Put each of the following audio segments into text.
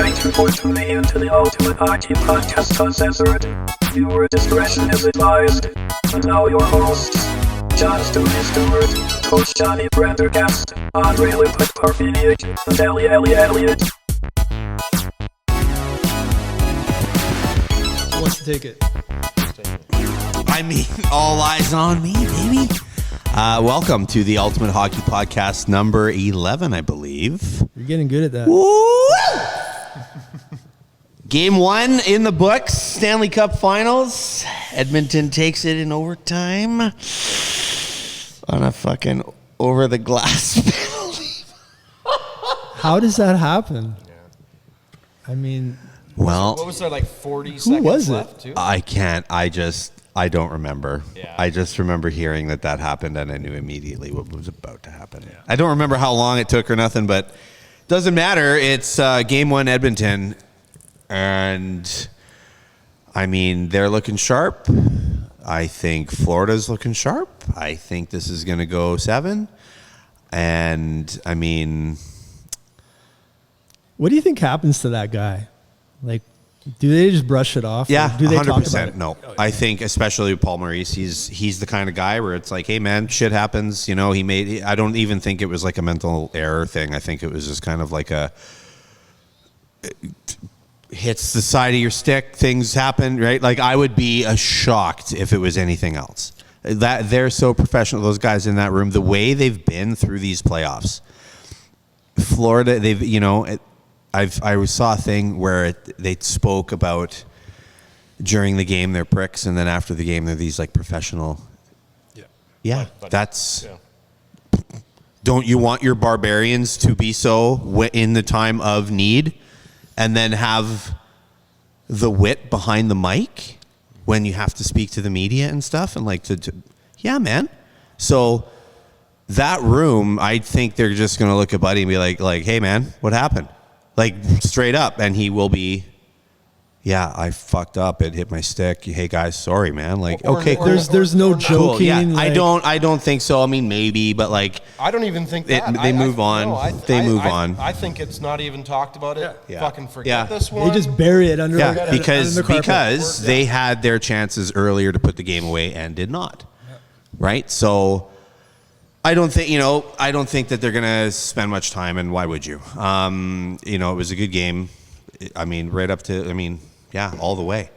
Thank you for tuning in to the Ultimate Hockey Podcast Uncensored. Viewer discretion is advised. And now your hosts, John Stewart, Coach Johnny Prendergast, Andre Liquid Parfiniak, and Elliot. Who wants to take it? I mean, all eyes on me, baby. Welcome to the Ultimate Hockey Podcast number 11, I believe. You're getting good at that. Woo! Game 1 in the books, Stanley Cup Finals. Edmonton takes it in overtime on a fucking over-the-glass penalty. How does that happen? Yeah. I mean... Well... What was there, like 40 seconds was it? left, too? I don't remember. Yeah. I just remember hearing that happened, and I knew immediately what was about to happen. Yeah. I don't remember how long it took or nothing, but doesn't matter. It's Game 1 Edmonton, and I mean, they're looking sharp. I think Florida's looking sharp. I think this is going to go 7, and I mean... What do you think happens to that guy? Like, do they just brush it off? Yeah, do they 100%. talk about it? No, I think especially with Paul Maurice, he's the kind of guy where it's like, hey man, shit happens. You know, I don't even think it was like a mental error thing. I think it was just kind of like it hits the side of your stick. Things happen, right? Like I would be shocked if it was anything else. That they're so professional. Those guys in that room, the way they've been through these playoffs, Florida, they've I saw a thing where they spoke about during the game they're pricks, and then after the game they're these like professional. Yeah, that's. Yeah. Don't you want your barbarians to be so in the time of need, and then have the wit behind the mic when you have to speak to the media and stuff, and like yeah, man. So that room, I think they're just gonna look at Buddy and be like, hey man, what happened? Like straight up, and he will be, yeah, I fucked up. It hit my stick. Hey guys, sorry, man. Like, okay, there's no joking. Cool. Yeah, like, I don't think so. I mean, maybe, but like, I don't even think that. They move on. I think it's not even talked about it. Yeah. Fucking forget this one. They just bury it under. Because under the because they had their chances earlier to put the game away and did not. Yeah. Right. So. I don't think that they're gonna spend much time, and why would you? It was a good game. I mean, all the way.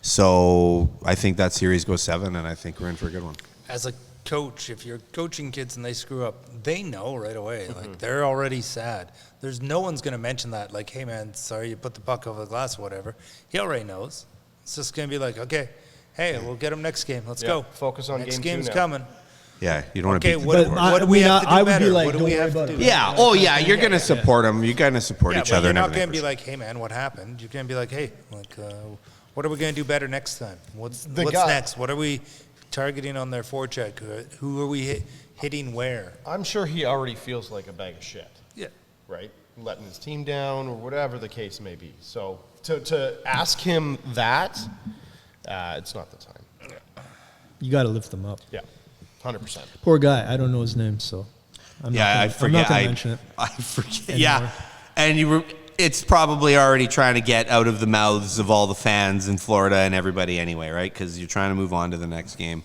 So I think that series goes 7, and I think we're in for a good one. As a coach, if you're coaching kids and they screw up, they know right away. Mm-hmm. Like they're already sad. There's no one's gonna mention that. Like, hey man, sorry you put the puck over the glass or whatever. He already knows. It's just gonna be like, okay, hey, we'll get him next game. Let's go. Focus on next game 2 game's now. coming. Yeah, you don't want to Okay, beat what do we have to do better? Like, what do we have to do? Yeah. Oh, yeah. You're gonna support them. You're gonna support each other. You're not gonna be like, hey man, what happened? You're gonna be like, hey, what are we gonna do better next time? What's next? What are we targeting on their forecheck? Who are we hitting where? I'm sure he already feels like a bag of shit. Yeah. Right? Letting his team down or whatever the case may be. So to ask him that, it's not the time. You got to lift them up. Yeah. 100%. Poor guy. I don't know his name, so I'm not going to mention it. I forget. Yeah, and it's probably already trying to get out of the mouths of all the fans in Florida and everybody anyway, right? Because you're trying to move on to the next game.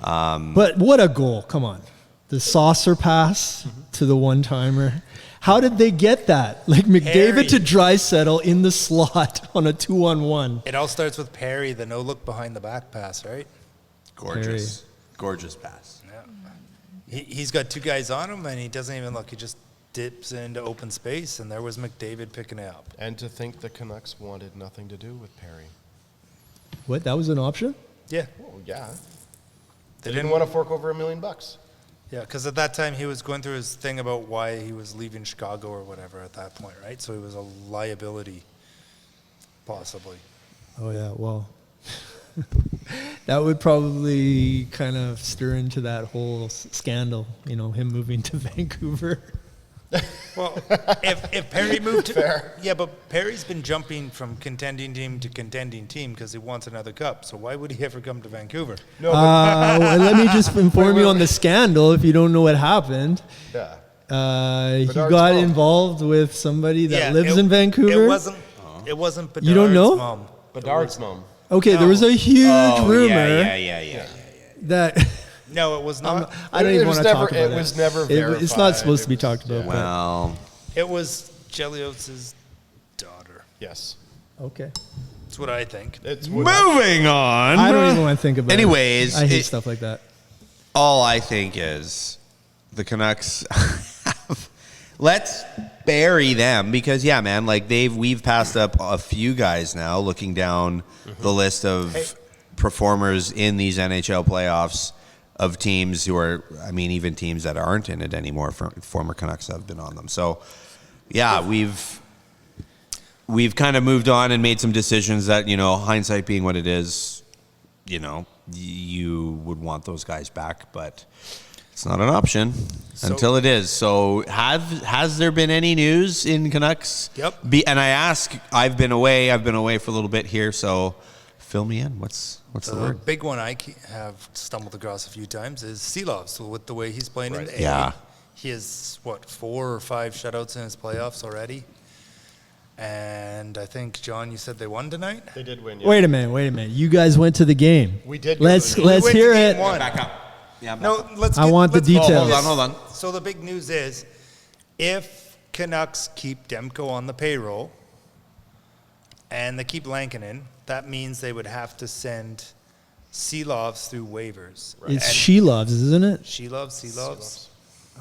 But what a goal. Come on. The saucer pass to the one-timer. How did they get that? Like McDavid to Draisaitl in the slot on a 2-on-1. It all starts with Perry, the no-look behind the back pass, right? Gorgeous. Gorgeous pass. Yeah. He's got 2 guys on him, and he doesn't even look. He just dips into open space, and there was McDavid picking it up. And to think the Canucks wanted nothing to do with Perry. What? That was an option? Yeah. Well, yeah. They didn't want to fork over $1 million. Yeah, because at that time he was going through his thing about why he was leaving Chicago or whatever at that point, right? So he was a liability, possibly. Oh, yeah, well... That would probably kind of stir into that whole scandal, him moving to Vancouver. Well, if Perry moved to... Fair. Yeah, but Perry's been jumping from contending team to contending team because he wants another cup. So why would he ever come to Vancouver? No, let me just inform you on the scandal if you don't know what happened. Yeah. He got involved with somebody that lives in Vancouver. It wasn't... It wasn't Bedard's You don't know? mom. Bedard's mom. Okay, there No. was a huge rumor Yeah. that No, it was not. I don't even want to talk about it. It was never verified. It's not supposed to be talked about. but- Well, It was Jellios' daughter. Yes. Okay. That's what I think. It's moving on. I don't even want to think about Anyways, it. I hate stuff like that. All I think is the Canucks let's bury them because yeah, man, like we've passed up a few guys now looking down the list of performers in these NHL playoffs of teams who are, I mean, even teams that aren't in it anymore, former Canucks have been on them. So yeah, we've kind of moved on and made some decisions that, hindsight being what it is, you would want those guys back, but it's not an option until it is. So has there been any news in Canucks? Yep. And I ask, I've been away for a little bit here, so fill me in. What's the The word? big one I have stumbled across a few times is Silovs. So with the way he's playing in the A, Yeah. he has, 4 or 5 shutouts in his playoffs already. And I think, John, you said they won tonight? They did win. Yeah. Wait a minute. You guys went to the game. We did go to Let's the game. let's We went to hear game it. one. Back up. Yeah, No, let's I get- want the let's do details. this. Hold on. So the big news is, if Canucks keep Demko on the payroll and they keep Lankinen, that means they would have to send Silovs through waivers. It's And She Loves, isn't it? Silovs.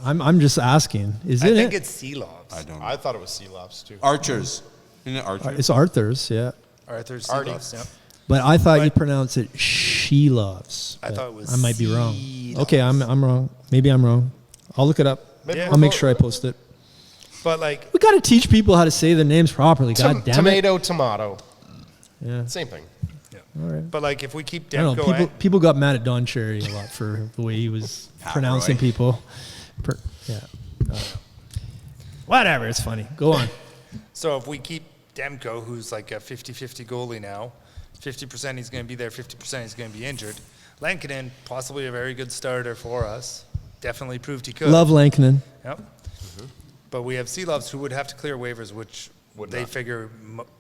I'm just asking. Is I it? think it's Silovs. I don't know. I thought it was Silovs too. Archers. Isn't it Archers? It's Arthur's, yeah. Arthur Artie. Silovs, yeah. But I thought you But- pronounce it She Loves. I but thought it was I might be wrong. Silovs. Okay, I'm wrong. Maybe I'm wrong. I'll look it up. Maybe Yeah. I'll make sure I post it. But like, We got to teach people how to say the names properly. God damn it. Tomato. Yeah. Same thing. All right. but like, if we keep I don't know. Demko, People got mad at Don Cherry a lot for the way he was pronouncing Roy. people. Yeah. Whatever. It's funny. Go on. so if we keep Demko, who's like a 50-50 goalie now, 50% he's going to be there, 50% he's going to be injured. Lankinen, possibly a very good starter for us. Definitely proved he could. Love Lankinen. Yep. But we have Silovs who would have to clear waivers, which Would they not. figure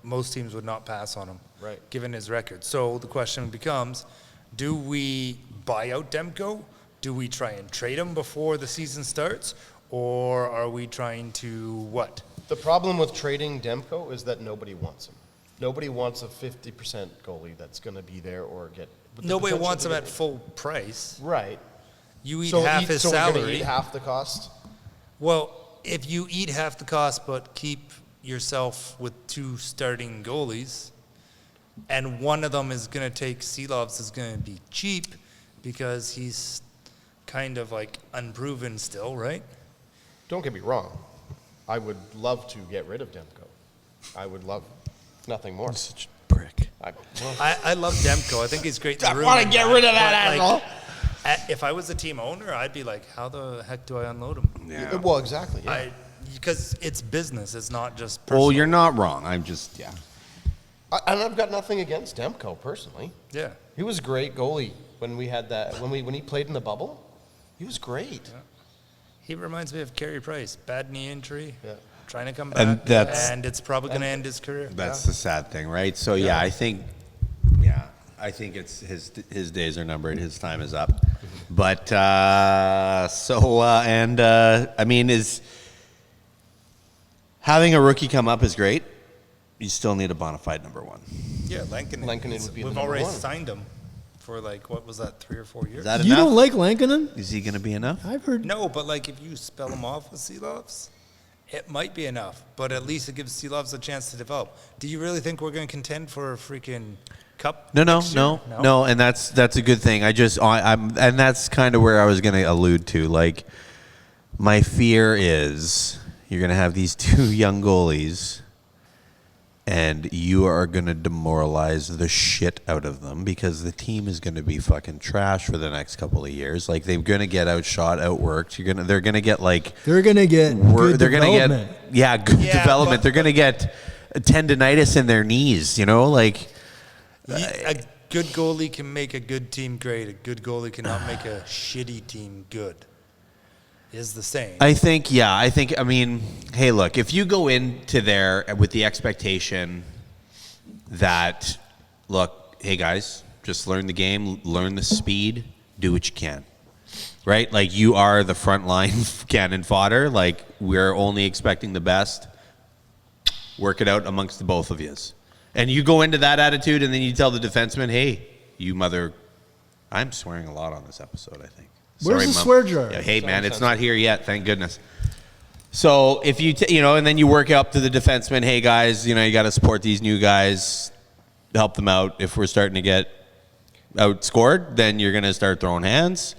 most teams would not pass on him, Right. given his record. So the question becomes, do we buy out Demko? Do we try and trade him before the season starts? Or are we trying to what? The problem with trading Demko is that nobody wants him. Nobody wants a 50% goalie that's going to be there or get. with the Nobody potential wants to him get- at full price. Right. You eat half his so we're gonna salary. eat half the cost. Well, if you eat half the cost but keep yourself with 2 starting goalies, and one of them is going to take Silovs is going to be cheap because he's kind of like unproven still, right? Don't get me wrong. I would love to get rid of Demko. I would love nothing more. Such a prick. I love Demko. I think he's great in the room. wanna and get rid of that but, asshole. If I was a team owner, I'd be like, how the heck do I unload him? Yeah. Well, exactly. Yeah. Because it's business. It's not just personal. Well, you're not wrong. I'm just, yeah. And I've got nothing against Demko personally. Yeah. He was a great goalie when we had that when he played in the bubble. He was great. He reminds me of Carey Price. Bad knee injury. Yeah. Trying to come back. And that's- and it's probably going to end his career. That's the sad thing, right? So I think it's his days are numbered. His time is up. But I mean, is having a rookie come up is great. You still need a bona fide number one. Yeah, Lankinen. Lankinen would be the We've number already one. signed him for like, what was that, 3 or 4 years? Is that You enough? don't like Lankinen? Is he going to be enough? I've heard. No, but like if you spell him off with Silovs, it might be enough. But at least it gives Silovs a chance to develop. Do you really think we're going to contend for a freaking cup? No, next year? and that's a good thing. And that's kind of where I was going to allude to. Like, my fear is you're going to have these 2 young goalies, and you are going to demoralize the shit out of them because the team is going to be fucking trash for the next couple of years. Like, they're going to get outshot, outworked. They're going to get like They're gonna get good they're going to development. get good Yeah, development. but- They're going to get tendonitis in their knees. Like. A good goalie can make a good team great. A good goalie cannot make a shitty team good. Is the saying. I mean, hey, look, if you go into there with the expectation that, look, hey guys, just learn the game, learn the speed, do what you can. Right? Like, you are the frontline cannon fodder. Like, we're only expecting the best. Work it out amongst the both of yous. And you go into that attitude, and then you tell the defenseman, hey, you mother... I'm swearing a lot on this episode, I think. Where's Sorry, the Mom. swear jar? Yeah, hey, man, it's not here yet, thank goodness. So if you, and then you work up to the defenseman, hey, guys, you got to support these new guys, help them out. If we're starting to get outscored, then you're going to start throwing hands.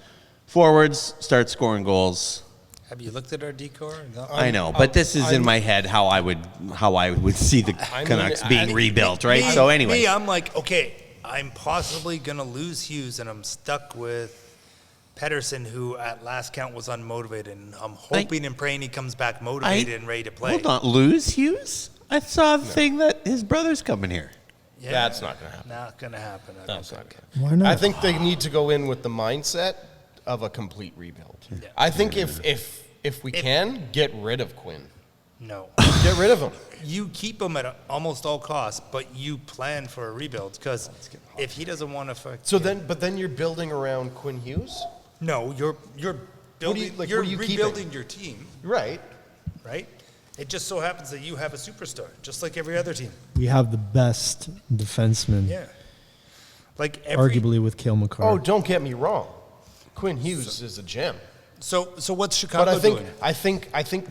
Forwards, start scoring goals. Have you looked at our decor? No. I know, but this is in my head how I would see the Canucks being rebuilt, right? So anyway. I'm like, okay, I'm possibly going to lose Hughes, and I'm stuck with Pedersen, who at last count was unmotivated. And I'm hoping and praying he comes back motivated and ready to play. Hold on, lose Hughes? I saw the thing that his brother's coming here. Yeah, That's not going to happen. Not going to happen. That's not going Why not? I think they need to go in with the mindset of a complete rebuild. Yeah. I think if we can, get rid of Quinn. No. Get rid of him. You keep him at almost all costs, but you plan for a rebuild, because if he doesn't want to But then you're building around Quinn Hughes? No, you're building. what You're are you rebuilding keeping? your team, Right. right? It just so happens that you have a superstar, just like every other team. We have the best defenseman, Yeah. Like every. arguably with Cale Makar. Oh, don't get me wrong. Quinn Hughes is a gem. So what's Chicago But doing? I think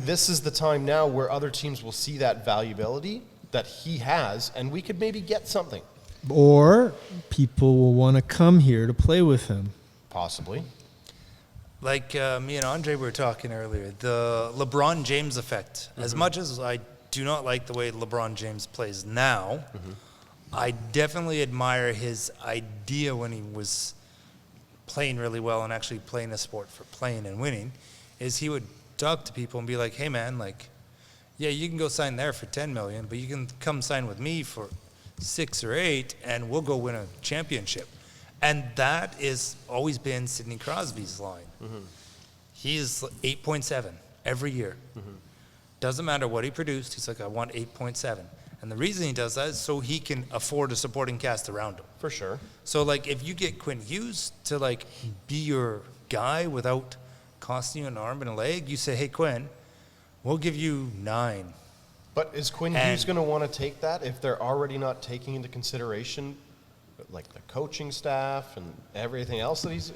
this is the time now where other teams will see that valuability that he has, and we could maybe get something. Or people will want to come here to play with him. Possibly. Like me and Andre were talking earlier, the LeBron James effect. As much as I do not like the way LeBron James plays now, I definitely admire his idea when he was playing really well and actually playing a sport for playing and winning, is he would talk to people and be like, hey man, like, yeah, you can go sign there for $10 million, but you can come sign with me for 6 or 8 and we'll go win a championship. And that is always been Sidney Crosby's line. He's 8.7 every year. Doesn't matter what he produced, he's like, I want 8.7. And the reason he does that is so he can afford a supporting cast around him. For sure. So, like, if you get Quinn Hughes to, like, be your guy without costing you an arm and a leg, you say, hey, Quinn, we'll give you 9. But is Quinn Hughes going to want to take that if they're already not taking into consideration, like, the coaching staff and everything else that he's,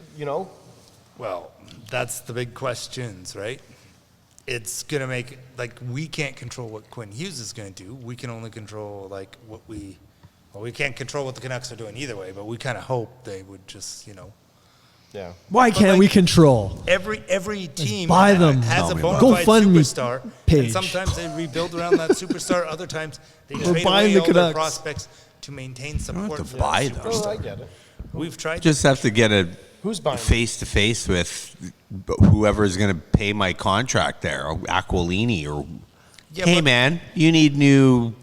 Well, that's the big questions, right? It's going to make, like, we can't control what Quinn Hughes is going to do. We can only control, like, we can't control what the Canucks are doing either way, but we kind of hope they would just, Yeah. Why can't we control? Every team buy them. has a bona Go fide fund me superstar, page. and sometimes they rebuild around that superstar. Other times they We're trade buying away the all their Canucks. prospects to maintain support to for buy that them. Oh, superstar. I get it. We've tried. Just have to get a Who's buying them? face-to-face with whoever is going to pay my contract there, or Aquilini, or Yeah, hey but- man, you need new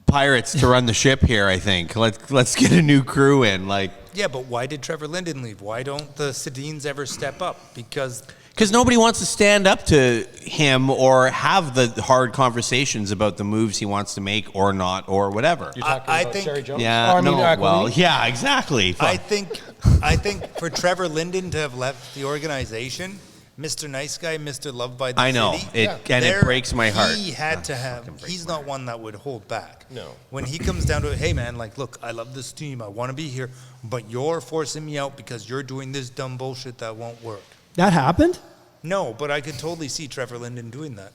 pirates to run the ship here. I think let's get a new crew in. Like, Yeah, but why did Trevor Linden leave? Why don't the Sedins ever step up? Because nobody wants to stand up to him or have the hard conversations about the moves he wants to make or not or whatever. You're talking I about think- Jerry Jones? Yeah, Oh, I mean, Aquilini? well, yeah, exactly. I think for Trevor Linden to have left the organization, Mr. Nice Guy, Mr. Loved by the I know City, and it breaks my heart. He had to have. He's not one that would hold back. No. When he comes down to it, hey man, like, look, I love this team. I want to be here, but you're forcing me out because you're doing this dumb bullshit that won't work. That happened? No, but I could totally see Trevor Linden doing that.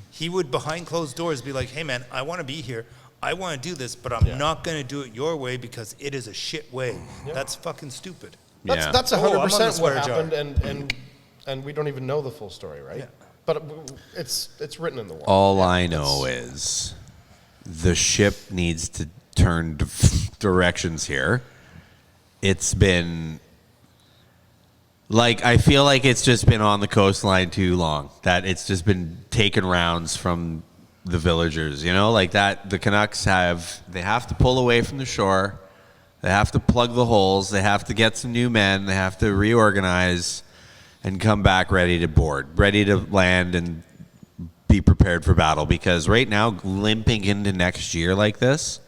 He would, behind closed doors, be like, hey man, I want to be here. I want to do this, but I'm not going to do it your way because it is a shit way. That's fucking stupid. Yeah. That's I'm on the 100% what swear jar. happened, and we don't even know the full story, right? Yeah. But it's written in the wall. All I know is the ship needs to turn directions here. It's been like, I feel like it's just been on the coastline too long, that it's just been taking rounds from the villagers, like that. The Canucks have to pull away from the shore. They have to plug the holes. They have to get some new men. They have to reorganize and come back ready to board, ready to land and be prepared for battle. Because right now, limping into next year like this,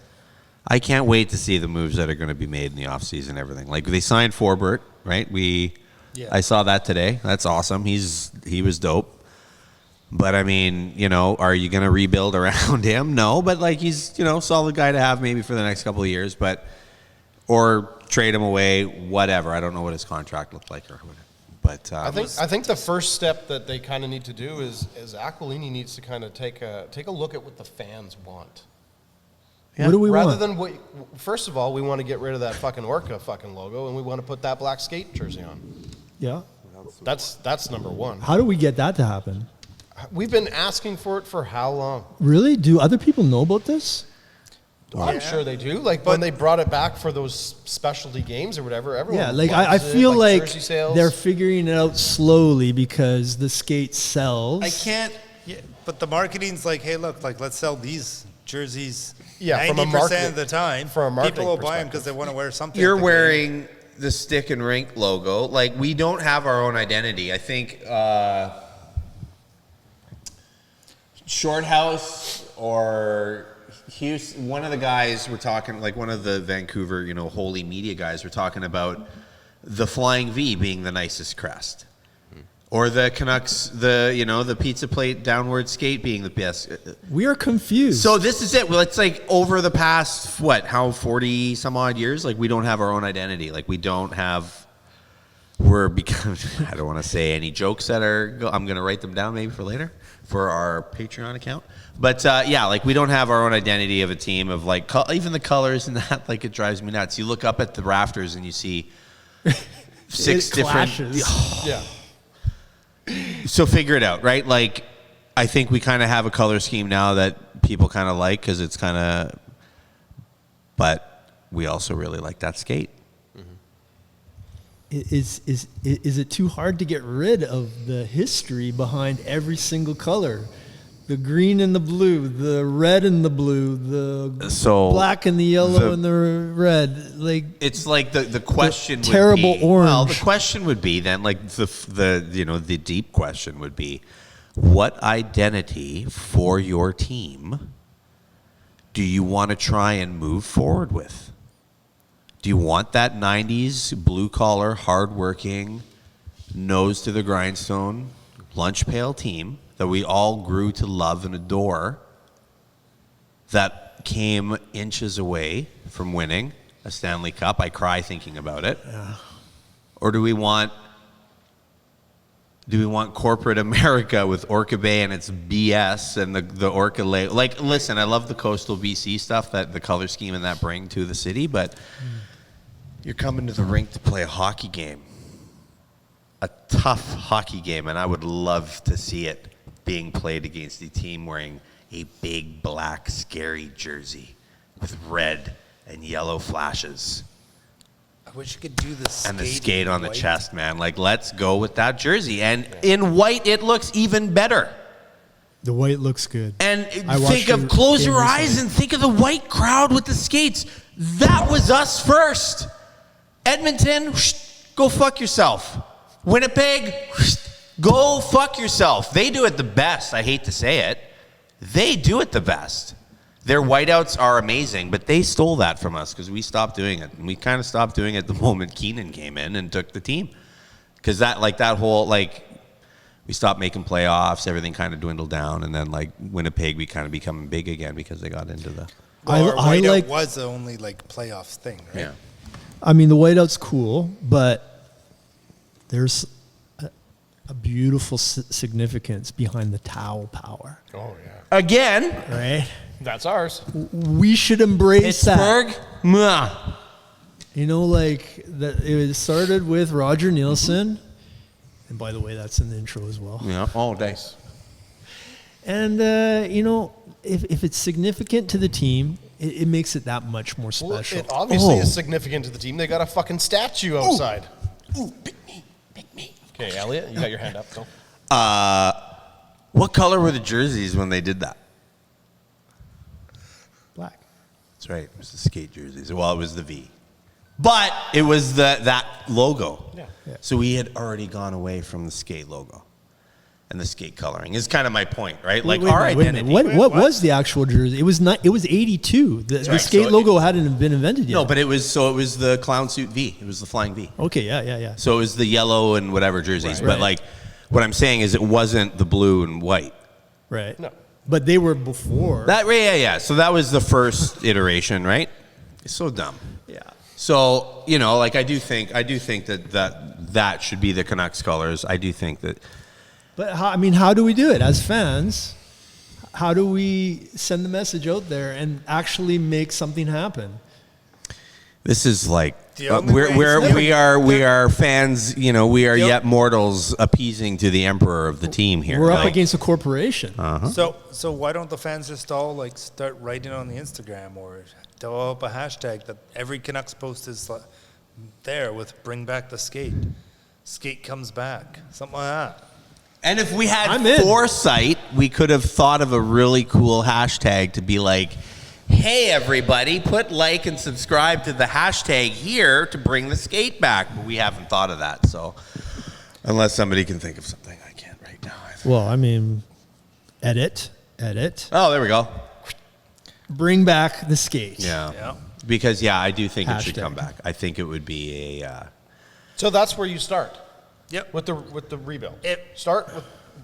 I can't wait to see the moves that are going to be made in the offseason and everything. Like, they signed Forbert, right? I saw that today. That's awesome. He was dope. But, I mean, are you going to rebuild around him? No, but, like, he's, solid guy to have maybe for the next couple of years. Or trade him away, whatever. I don't know what his contract looked like or whatever. But I think the first step that they kind of need to do is Aquilini needs to kind of take a look at what the fans want. Yeah. What do we Rather want? than first of all, we want to get rid of that fucking Orca fucking logo, and we want to put that black skate jersey on. Yeah. That's number one. How do we get that to happen? We've been asking for it for how long? Really? Do other people know about this? I'm sure they do. Like, when they brought it back for those specialty games or whatever, everyone. Yeah, like I loves it, feel like jersey sales. they're figuring it out slowly because the skate sells. I can't. Yeah, but the marketing's like, hey, look, like let's sell these jerseys. Yeah, from a 90% of the time, from a marketing people will buy them perspective. because they want to wear something. you're at the game. wearing the Stick and Rink logo. Like, we don't have our own identity. I think Shorthouse or Houston, one of the guys we're talking, like one of the Vancouver, holy media guys, were talking about the Flying V being the nicest crest. Or the Canucks, the pizza plate downward skate being the best. We are confused. So this is it. Well, it's like over the past, 40 some odd years, like we don't have our own identity. Like we're becoming, I don't want to say any jokes that I'm going to write them down maybe for later for our Patreon account. But like we don't have our own identity of a team of like, even the colors and that, like it drives me nuts. You look up at the rafters and you see 6 different. Clashes. Yeah. So figure it out, right? Like, I think we kind of have a color scheme now that people kind of like because it's kind of, but we also really like that skate. Is it too hard to get rid of the history behind every single color? The green and the blue, the red and the blue, the black and the yellow and the red. Like, it's like the question would terrible be, orange. Well, the question would be then, like the deep question would be, what identity for your team do you want to try and move forward with? Do you want that 90s blue-collar, hard-working, nose to the grindstone, lunch pail team that we all grew to love and adore, that came inches away from winning a Stanley Cup? I cry thinking about it. Yeah. Or do we want corporate America with Orca Bay and its BS and the Orca Lake? Like, listen, I love the coastal BC stuff, that the color scheme and that bring to the city, but you're coming to the rink to play a hockey game, a tough hockey game, and I would love to see it being played against a team wearing a big black scary jersey with red and yellow flashes. I wish you could do this. And the skate on the chest, man. Like, let's go with that jersey. And in white, it looks even better. the white looks good. And close your eyes and think of the white crowd with the skates. That was us first. Edmonton, go fuck yourself. Winnipeg, go fuck yourself. They do it the best. I hate to say it. They do it the best. Their whiteouts are amazing, but they stole that from us because we stopped doing it. And we kind of stopped doing it the moment Keenan came in and took the team. Because we stopped making playoffs, everything kind of dwindled down, and then Winnipeg, we kind of become big again because they got into the. Whiteout was the only playoffs thing, right? Yeah. I mean, the whiteout's cool, but there's a beautiful significance behind the towel power. Oh, yeah. Again, right? That's ours. We should embrace Pittsburgh. that. You know, it started with Roger Nielsen. And by the way, that's in the intro as well. Yeah, all days. And, if it's significant to the team, it makes it that much more special. Well, it obviously is significant to the team. They got a fucking statue outside. Ooh, pick me. Okay, Elliot, you got your hand up. Go. What color were the jerseys when they did that? Black. That's right. It was the skate jerseys. Well, it was the V. But it was that logo. Yeah. So we had already gone away from the skate logo. and the skate coloring is kind of my point, right? Like Wait our a minute, identity. What was the actual jersey? It was not. It was 82. The Right, skate so logo hadn't been invented yet. No, but it was the clown suit V. It was the flying V. Okay, yeah. So it was the yellow and whatever jerseys. Right. But Right. like, what I'm saying is it wasn't the blue and white. Right. No. But they were before. That yeah. So that was the first iteration, right? It's so dumb. Yeah. So, you know, like I do think that should be the Canucks colors. I do think that. But how do we do it as fans? How do we send the message out there and actually make something happen? This is like The only way is we are fans. You know, we are yet mortals appeasing to the emperor of the team here. We're up Like, against a corporation. So why don't the fans just all like start writing on the Instagram or develop a hashtag that every Canucks post is there with "Bring back the skate," "Skate comes back," something like that. And if we had I'm in. foresight, we could have thought of a really cool hashtag to be like, hey, everybody, put like and subscribe to the hashtag here to bring the skate back. But we haven't thought of that. So unless somebody can think of something, I can't right now. Well, edit. Oh, there we go. Bring back the skate. Yeah. Yeah. Because, I do think it should Hashtag. come back. I think it would be a... So that's where you start. Yep. With the rebuild. It- Start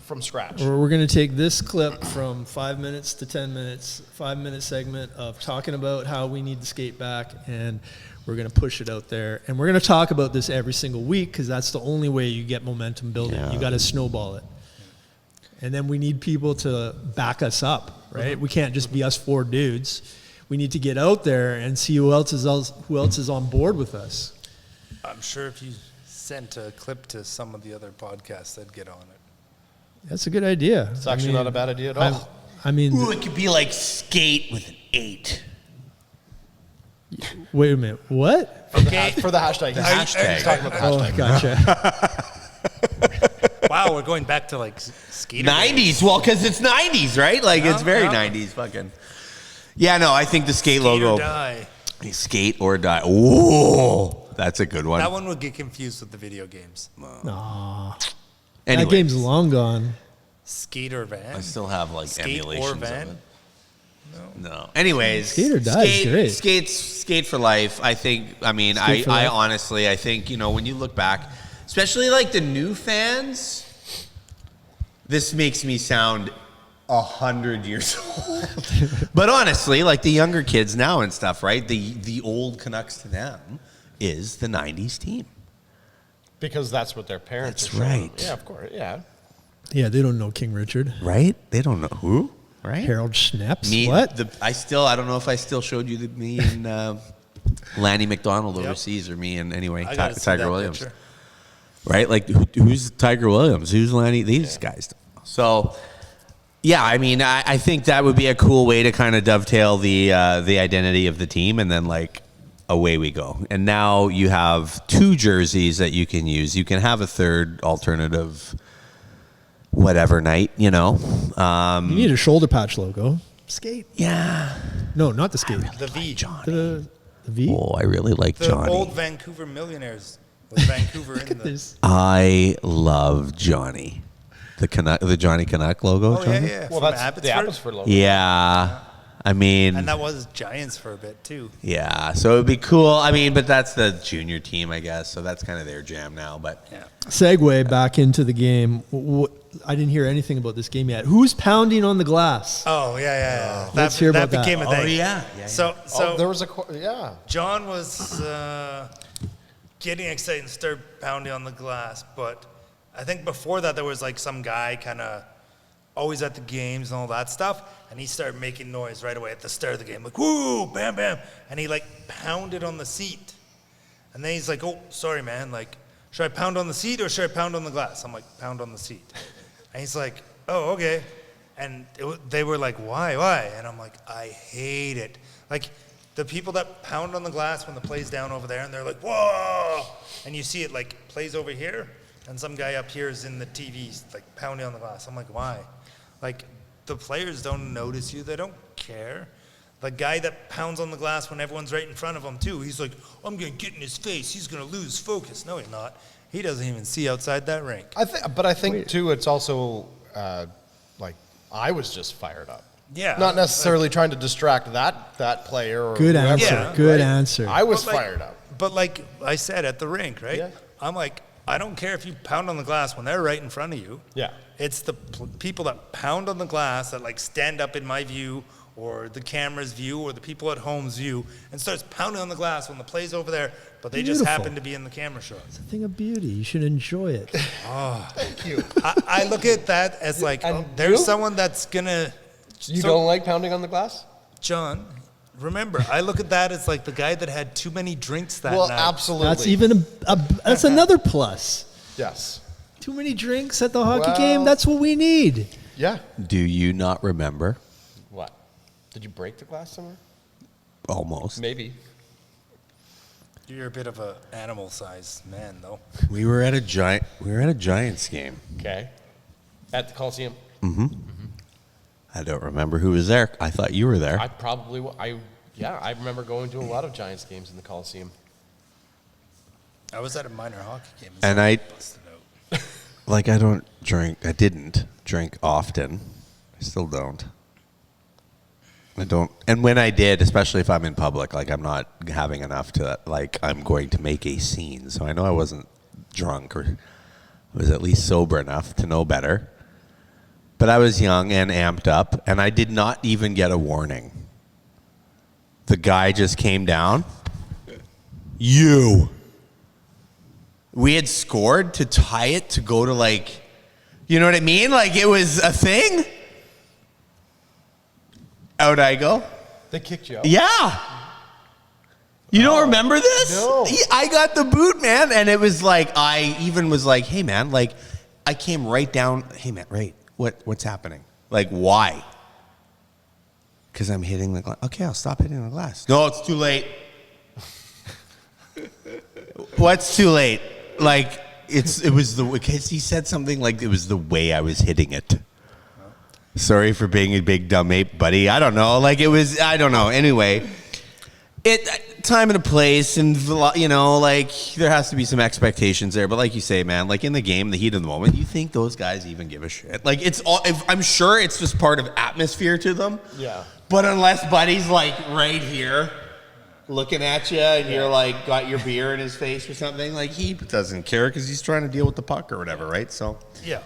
from scratch. We're going to take this clip from 5 minutes to 10 minutes, 5-minute segment of talking about how we need the skate back, and we're going to push it out there. And we're going to talk about this every single week because that's the only way you get momentum building. Yeah. You got to snowball it. And then we need people to back us up, right? We can't just be us four dudes. We need to get out there and see who else is on board with us. I'm sure if you sent a clip to some of the other podcasts, they'd get on it. That's a good idea. It's actually not a bad idea at all. Ooh, it could be like skate with an 8. Wait a minute. What? For the hashtag. hashtag. Talking about the Oh, hashtag. gotcha. Wow, we're going back to like skater 90s. Well, because it's 90s, right? Like, it's very Yeah. 90s fucking. Yeah, no, I think the skate Skate logo. or die. Skate or die. Ooh, that's a good one. That one would get confused with the video games. Aw. Anyways, That game's long gone. Skate or van. I still have like Skate emulations or van. of it. No. Anyways, Skate or die is great. Skate for life. I think. I mean, Skate for I life. honestly, I think when you look back, especially like the new fans, this makes me sound 100 years old. But honestly, like the younger kids now and stuff, right? The old Canucks to them is the '90s team. Because that's what their parents That's are showing right. them. Yeah, of course. Yeah. Yeah, they don't know King Richard. Right? They don't know who. Right? Harold Schnaps. Me, What? I don't know if I still showed you me and Lanny McDonald overseas, or me and I gotta see Tiger that Williams, picture. right? Like who's Tiger Williams? Who's Lanny? These guys. So, yeah, I mean, I think that would be a cool way to kind of dovetail the identity of the team, and then like away we go. And now you have 2 jerseys that you can use. You can have a third alternative. Whatever night, You need a shoulder patch logo. Skate. Yeah. No, not the skate. The V. The V. Oh, I really like The Johnny. old Vancouver Millionaires with Vancouver Look in at the. this. I love Johnny. The Johnny Canuck logo. Oh, Johnny? yeah. Well, From that's the Abbotsford. Abbotsford logo. Yeah. I mean, And that was Giants for a bit, too. yeah. So it'd be cool. I mean, but that's the junior team, I guess. So that's kind of their jam now. But Yeah. Segue back into the game. I didn't hear anything about this game yet. Who's pounding on the glass? Oh, yeah. Let's hear about that. became a thing. yeah. So There was yeah. John was getting excited and started pounding on the glass, but I think before that there was like some guy kind of always at the games and all that stuff, and he started making noise right away at the start of the game, like woo, bam, bam, and he like pounded on the seat, and then he's like, oh, sorry, man, like should I pound on the seat or should I pound on the glass? I'm like, pound on the seat, and he's like, oh, okay, and they were like, why? And I'm like, I hate it, like. The people that pound on the glass when the play's down over there and they're like, whoa! And you see it like plays over here and some guy up here is in the TV like pounding on the glass. I'm like, why? Like the players don't notice you. They don't care. The guy that pounds on the glass when everyone's right in front of him too, he's like, I'm going to get in his face. He's going to lose focus. No, he's not. He doesn't even see outside that rink. I think too, it's also like I was just fired up. Yeah. Not necessarily trying to distract that player or Good whoever, answer. Yeah. Good right? answer. I was But like- fired up. But like I said at the rink, right? Yeah. I'm like, I don't care if you pound on the glass when they're right in front of you. Yeah. It's the people that pound on the glass that like stand up in my view or the camera's view or the people at home's view and starts pounding on the glass when the play's over there, but they just Beautiful. happen to be in the camera shot. It's a thing of beauty. You should enjoy it. Thank you. I look at that as like, And there's you? someone that's gonna. You So- don't like pounding on the glass? John, remember, I look at that as like the guy that had too many drinks that Well, night. absolutely. That's even that's another plus. Yes. Too many drinks at the hockey Well- game. That's what we need. Yeah. Do you not remember? What? Did you break the glass somewhere? Almost. Maybe. You're a bit of a animal-sized man, though. We were at a Giants game. Okay. At the Coliseum. I don't remember who was there. I thought you were there. I probably I remember going to a lot of Giants games in the Coliseum. I was at a minor hockey game. And I- busted out. Like, I don't drink. I didn't drink often. I still don't. I don't. And when I did, especially if I'm in public, like, I'm not having enough to, like, I'm going to make a scene. So I know I wasn't drunk or I was at least sober enough to know better. But I was young and amped up, and I did not even get a warning. The guy just came down. We had scored to tie it to go to, like, you know what I mean? Like, it was a thing. Out I go. They kicked you out? Yeah. You don't remember this? No. I got the boot, man. And it was like, I even was like, hey, man, like, I came right down. Hey, man, right. What's happening? Like, why? Because I'm hitting the glass. Okay, I'll stop hitting the glass. No, it's too late. What's too late? Like, because he said something like it was the way I was hitting it. Sorry for being a big dumb ape, buddy. I don't know. Like, it was, I don't know. Anyway, time and a place, and, you know, like, there has to be some expectations there. But like you say, man, like, in the game, the heat of the moment, you think those guys even give a shit? Like, it's all, I'm sure it's just part of atmosphere to them. Yeah. But unless Buddy's, like, right here looking at you and you're, like, got your beer in his face or something, like, he doesn't care because he's trying to deal with the puck or whatever, right? So, Yeah,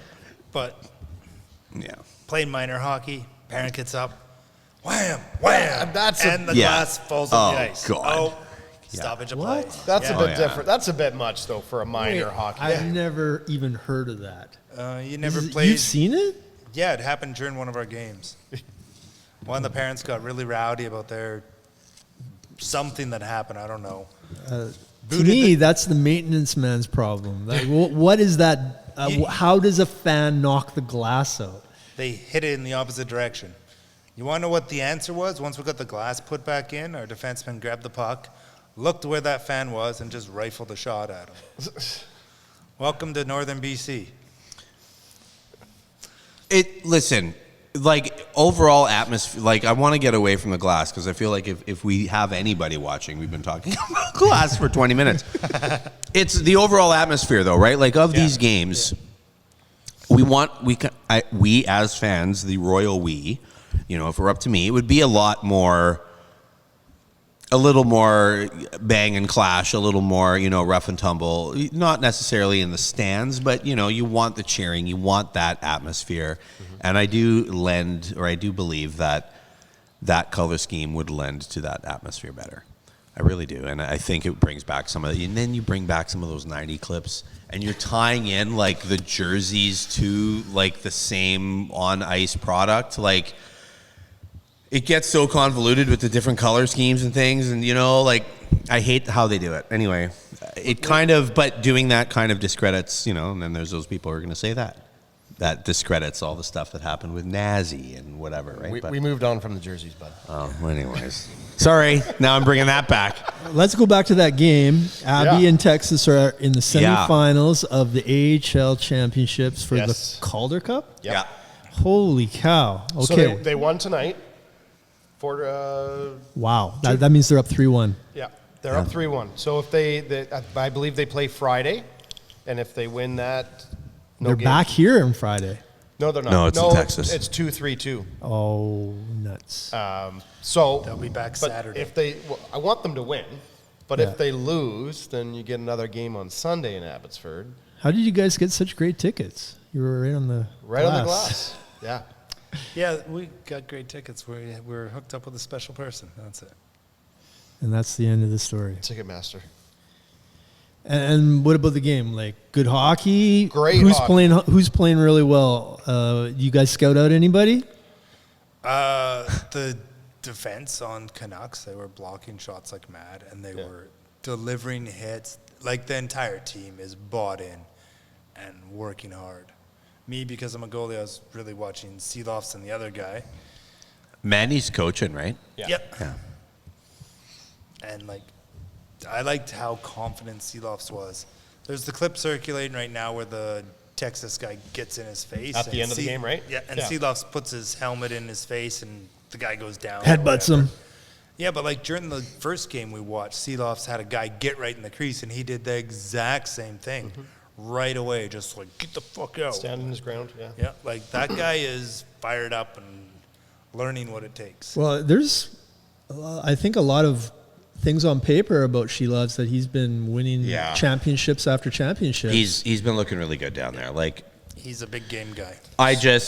but yeah. playing minor hockey, parent gets up, wham, wham, and the Yeah. glass falls on the Oh, ice. God. Oh, Yeah. stoppage of What? play. That's Yeah. a bit yeah. different. That's a bit much, though, for a minor hockey. I've never even heard of that. You never You've played. seen it? Yeah, it happened during one of our games. One of the parents got really rowdy about their something that happened. I don't know. To Booted me, the- that's the maintenance man's problem. Like, what is that? How does a fan knock the glass out? They hit it in the opposite direction. You want to know what the answer was? Once we got the glass put back in, our defenseman grabbed the puck, looked where that fan was, and just rifled a shot at him. Welcome to Northern BC. Listen, like, overall atmosphere, like, I want to get away from the glass because I feel like if we have anybody watching, we've been talking about glass for 20 minutes. It's the overall atmosphere, though, right? Like, of these games, we as fans, the royal we, you know, if it were up to me, it would be a little more bang and clash, a little more, you know, rough and tumble. Not necessarily in the stands, but, you know, you want the cheering, you want that atmosphere. And I do believe that color scheme would lend to that atmosphere better. I really do. And I think it brings back and then you bring back some of those 90 clips, and you're tying in, like, the jerseys to, like, the same on-ice product. Like, it gets so convoluted with the different color schemes and things, and, you know, like, I hate how they do it. Anyway, but doing that kind of discredits, you know, and then there's those people who are going to say that discredits all the stuff that happened with Nazi and whatever, right? We moved on from the jerseys, bud. Oh, anyways. Sorry, now I'm bringing that back. Let's go back to that game. Abby Yeah. and Texas are in the Yeah. semifinals of the AHL championships for Yes. the Calder Cup. Yep. Yeah. Holy cow. So Okay. they won tonight. Wow. That means they're up 3-1. Yeah, they're up 3-1. So if I believe they play Friday, and if they win that, no They're games. back here on Friday. No, they're not. No, it's in Texas. It's 2-3-2. Oh, nuts. So They'll be back but Saturday. I want them to win, but Yeah. if they lose, then you get another game on Sunday in Abbotsford, How did you guys get such great tickets? You were right on the glass. Yeah. Yeah, we got great tickets. We're hooked up with a special person. That's it. And that's the end of the story. Ticketmaster. And what about the game? Like good hockey? Great Who's hockey. Who's playing really well? You guys scout out anybody? The defense on Canucks, they were blocking shots like mad, and they were delivering hits. Like the entire team is bought in and working hard. Me, because I'm a goalie, I was really watching Silovs and the other guy. Manny's coaching, right? Yeah. Yep. Yeah. And like, I liked how confident Silovs was. There's the clip circulating right now where the Texas guy gets in his face At the end of the game, right? Yeah, and Silovs puts his helmet in his face, and the guy goes down. or Headbutts whatever. him. Yeah, but like during the first game we watched, Silovs had a guy get right in the crease, and he did the exact same thing right away, just like, get the fuck out. Standing his ground. Yeah. Yeah, like that guy is fired up and learning what it takes. Well, there's, I think, a lot of things on paper about Silovs that he's been winning championships after championships. He's been looking really good down there. Like, He's a big game guy.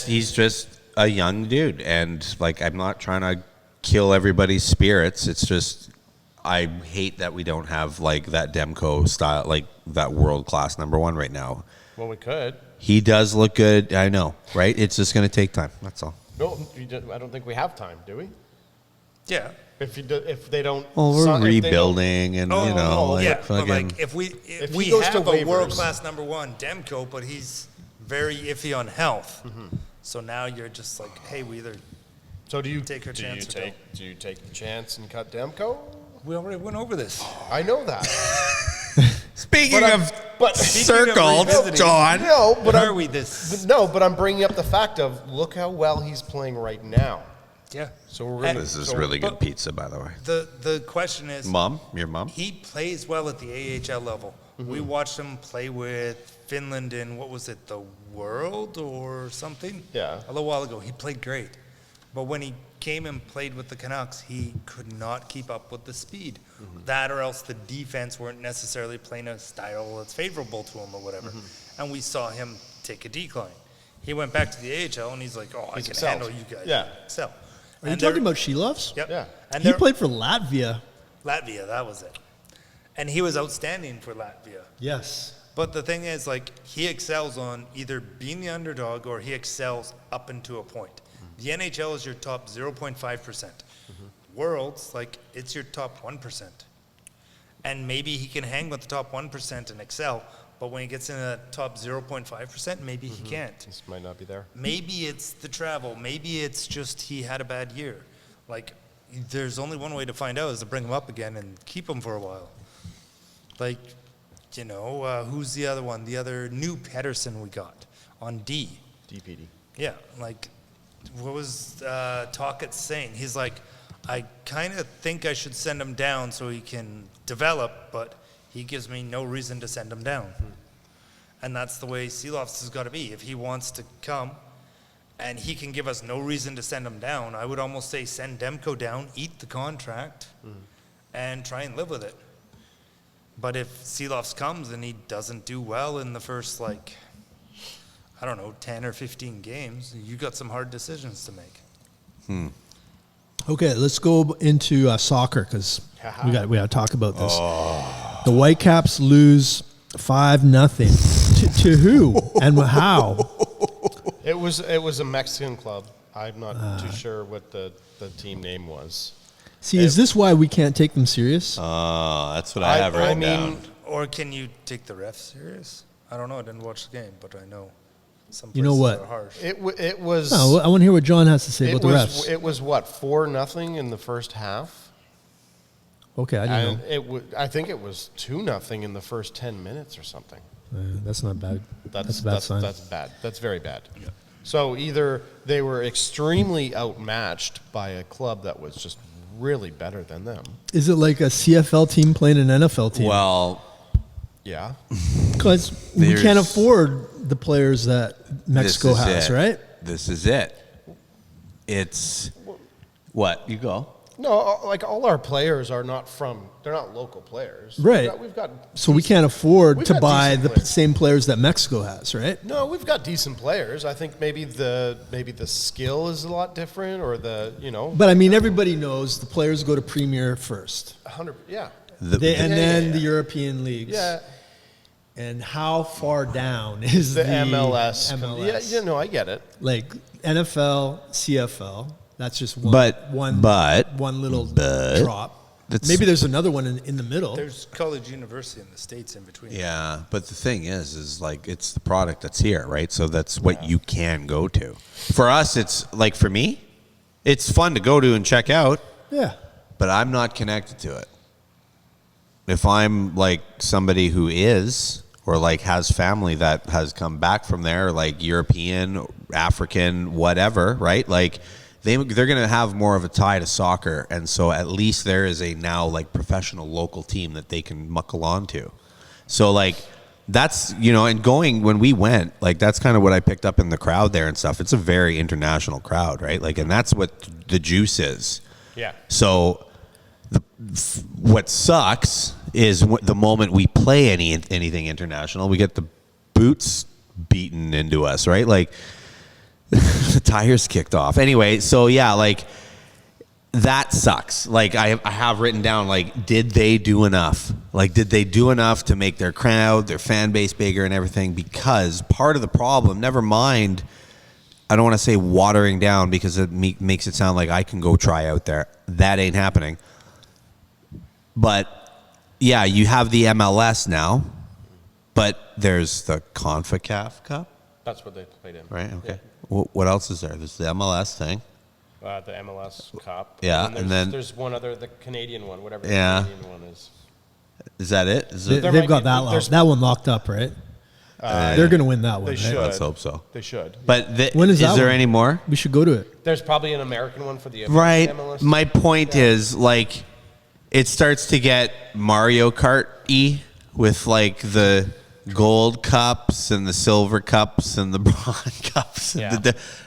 he's just a young dude, and like, I'm not trying to kill everybody's spirits. It's just, I hate that we don't have like that Demko style, like that world class number one right now. Well, we could. He does look good. I know, right? It's just going to take time. That's all. No, I don't think we have time, do we? Yeah. If they don't. Well, we're if they don't- rebuilding, and you know, like yeah, but fucking. like if If he we goes to have a waivers. world class number one, Demko, but he's very iffy on health. So now you're just like, hey, we either So do you Take your chance or Do you take the chance and cut Demko? we already went over this. I know that. Speaking But of but circled, revisiting- John. no, but But are I'm, we this? no, but I'm bringing up the fact of look how well he's playing right now. Yeah. So we're gonna, This is so- really good but- pizza, by the way. The question is, Mom, your mom. he plays well at the AHL level. We watched him play with Finland in, what was it, the World or something? Yeah. A little while ago. He played great. But when he came and played with the Canucks, he could not keep up with the speed. That or else the defense weren't necessarily playing a style that's favorable to him or whatever. And we saw him take a decline. He went back to the AHL and he's like, oh, I He's can excelled. handle you guys. Yeah. Excel. Are you talking about Silovs? Yep. Yeah. And He they're- played for Latvia. Latvia, that was it. And he was outstanding for Latvia. Yes. But the thing is, like, he excels on either being the underdog or he excels up into a point. The NHL is your top 0.5%. Worlds, like, it's your top 1%. And maybe he can hang with the top 1% and excel, but when he gets in the top 0.5%, maybe he can't. This might not be there. Maybe it's the travel. Maybe it's just he had a bad year. Like, there's only one way to find out is to bring him up again and keep him for a while. Like, you know, who's the other one? The other new Pedersen we got on D. DPD. Yeah, like, what was Tocchet saying? He's like, I kind of think I should send him down so he can develop, but he gives me no reason to send him down. And that's the way Silovs has got to be. If he wants to come and he can give us no reason to send him down, I would almost say send Demko down, eat the contract, and try and live with it. But if Silovs comes and he doesn't do well in the first, like, I don't know, 10 or 15 games, you got some hard decisions to make. Okay, let's go into soccer because we got to talk about this. The Whitecaps lose 5-0 to who and how? It was a Mexican club. I'm not too sure what the team name was. See, is this why we can't take them serious? That's what I have written down. Or can you take the refs serious? I don't know. I didn't watch the game, but I know some places You know what? are harsh. It was. No, I want to hear what John has to say it about the refs. It was what 4-0 in the first half. Okay, I didn't And know. I think it was 2-0 in the first 10 minutes or something. That's not bad. That's a bad that's, sign. That's bad. That's very bad. So either they were extremely outmatched by a club that was just really better than them. Is it like a CFL team playing an NFL team? Well, Yeah. Because we can't There's- afford the players that Mexico is has, it. right? This is it. It's what you go. No, like all our players are not they're not local players. Right. We've got So we can't afford we've to got buy decent the players. same players that Mexico has, right? No, we've got decent players. I think maybe the skill is a lot different, or But I mean, everybody knows the players go to Premier first, 100. Yeah. then the European leagues. Yeah. And how far down is The MLS. MLS? Yeah, no, I get it. Like NFL, CFL. That's just one little drop. Maybe there's another one in the middle. There's college university in the States in between. Yeah, but the thing is like it's the product that's here, right? So that's what you can go to. For us, it's like for me, it's fun to go to and check out. Yeah. But I'm not connected to it. If I'm like somebody who is, or like has family that has come back from there, like European, African, whatever, right? Like they're going to have more of a tie to soccer. And so at least there is a now like professional local team that they can muckle on to. So like that's, and when we went, like that's kind of what I picked up in the crowd there and stuff. It's a very international crowd, right? Like, and that's what the juice is. Yeah. So what sucks is the moment we play anything international, we get the boots beaten into us, right? Like the tires kicked off. Anyway, so yeah, like that sucks. Like I have written down, like, did they do enough? Like, did they do enough to make their crowd, their fan base bigger and everything? Because part of the problem, never mind, I don't want to say watering down because it makes it sound like I can go try out there. That ain't happening. But yeah, you have the MLS now, but there's the CONCACAF Cup. That's what they played in. Right, okay. Yeah. What else is there? There's the MLS thing. The MLS Cup. Yeah, and and then there's one other, the Canadian one, whatever Yeah. the Canadian one is. Is that it? They've got that one locked up, right? They're going to win that one. They right? should. Let's hope so. They should. But When is that there one? any more? We should go to it. There's probably an American one for the Right. MLS. My point is, like, it starts to get Mario Kart-y with, like, the gold cups and the silver cups and the bronze cups. Yeah.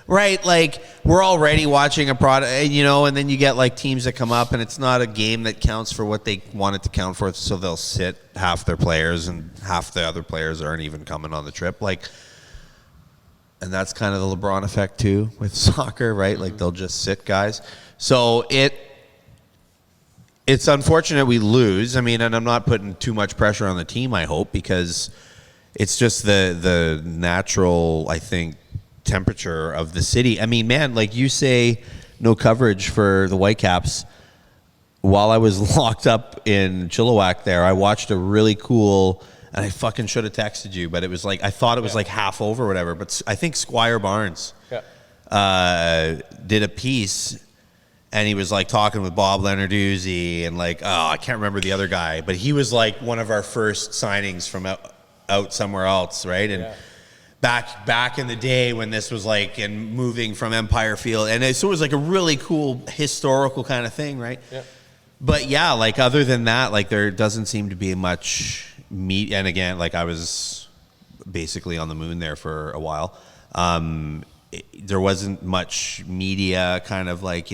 Right? Like, we're already watching a product, and then you get, like, teams that come up, and it's not a game that counts for what they want it to count for, so they'll sit half their players, and half the other players aren't even coming on the trip. Like, and that's kind of the LeBron effect, too, with soccer, right? Like, they'll just sit guys. So it's unfortunate we lose. I mean, and I'm not putting too much pressure on the team, I hope, because it's just the natural, I think, temperature of the city. I mean, man, like you say, no coverage for the Whitecaps. While I was locked up in Chilliwack there, I watched a really cool, and I fucking should have texted you, but it was like, I thought it was like half over or whatever, but I think Squire Barnes did a piece, and he was like talking with Bob Leonarduzzi and like, I can't remember the other guy, but he was like one of our first signings from out somewhere else, right? And back in the day when this was like, and moving from Empire Field, and so it was like a really cool historical kind of thing, right? Yeah. But yeah, like other than that, like there doesn't seem to be much meat. And again, like I was basically on the moon there for a while. There wasn't much media kind of like,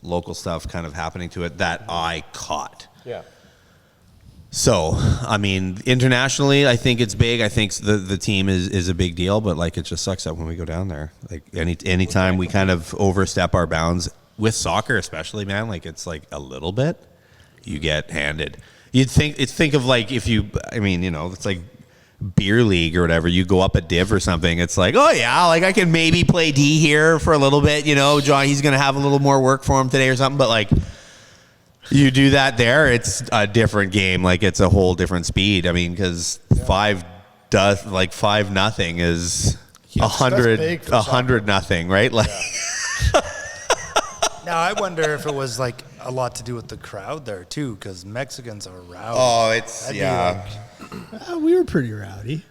local stuff kind of happening to it that I caught. Yeah. So, I mean, internationally, I think it's big. I think the team is a big deal, but like it just sucks that when we go down there, like anytime we kind of overstep our bounds with soccer, especially, man, like it's like a little bit, you get handed. You'd think of like it's like beer league or whatever. You go up a div or something. It's like, oh yeah, like I can maybe play D here for a little bit. John, he's gonna have a little more work for him today or something. But like, you do that there, it's a different game. Like it's a whole different speed. I mean, because 5-0 is 100-0, right? Like. Yeah. Now I wonder if it was like a lot to do with the crowd there too, because Mexicans are rowdy. Oh, it's That'd be yeah. We were pretty rowdy.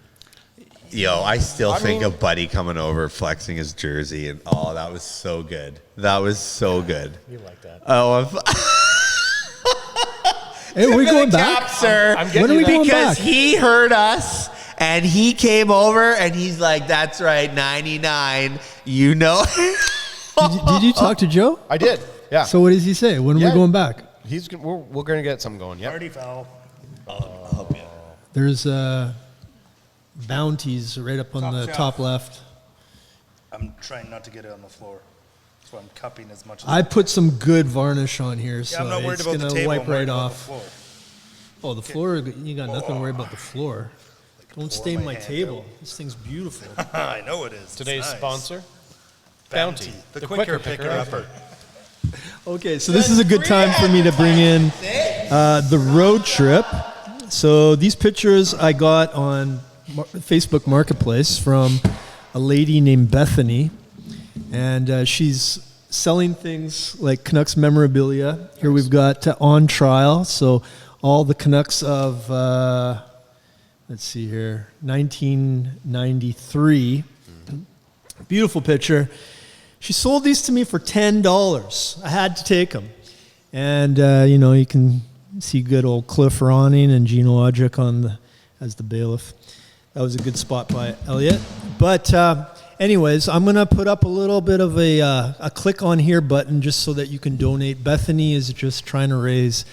Yo, I think of Buddy coming over, flexing his jersey, and that was so good. That was so good. You like that? Oh, Hey, are we going back? Cap, sir. When are we going because back? he heard us and he came over and he's like, "That's right, 99. You know. Did you talk to Joe? I did. Yeah. So what does he say? When are we going back? We're going to get something going. Yeah. Party foul. There's bounties right up on the shelf. top left. I'm trying not to get it on the floor. So I'm cupping as much as I put some good varnish on here, Yeah, so I'm not worried it's about the gonna table. wipe I'm worried right about off. the floor. Oh, the floor, you got nothing to worry about the floor. Don't stain my hand table. out. This thing's beautiful. I know it is. It's Today's nice. sponsor, Bounty. The quicker picker upper. Okay, so this is a good time for me to bring in the road trip. So these pictures I got on Facebook Marketplace from a lady named Bethany, and she's selling things like Canucks memorabilia. Here we've got On Trial, so all the Canucks of, let's see here, 1993. Beautiful picture. She sold these to me for $10. I had to take them. And, you can see good old Cliff Ronning and Gino Odrick as the bailiff. That was a good spot by Elliot. But anyways, I'm going to put up a little bit of a click on here button just so that you can donate. Bethany is just trying to raise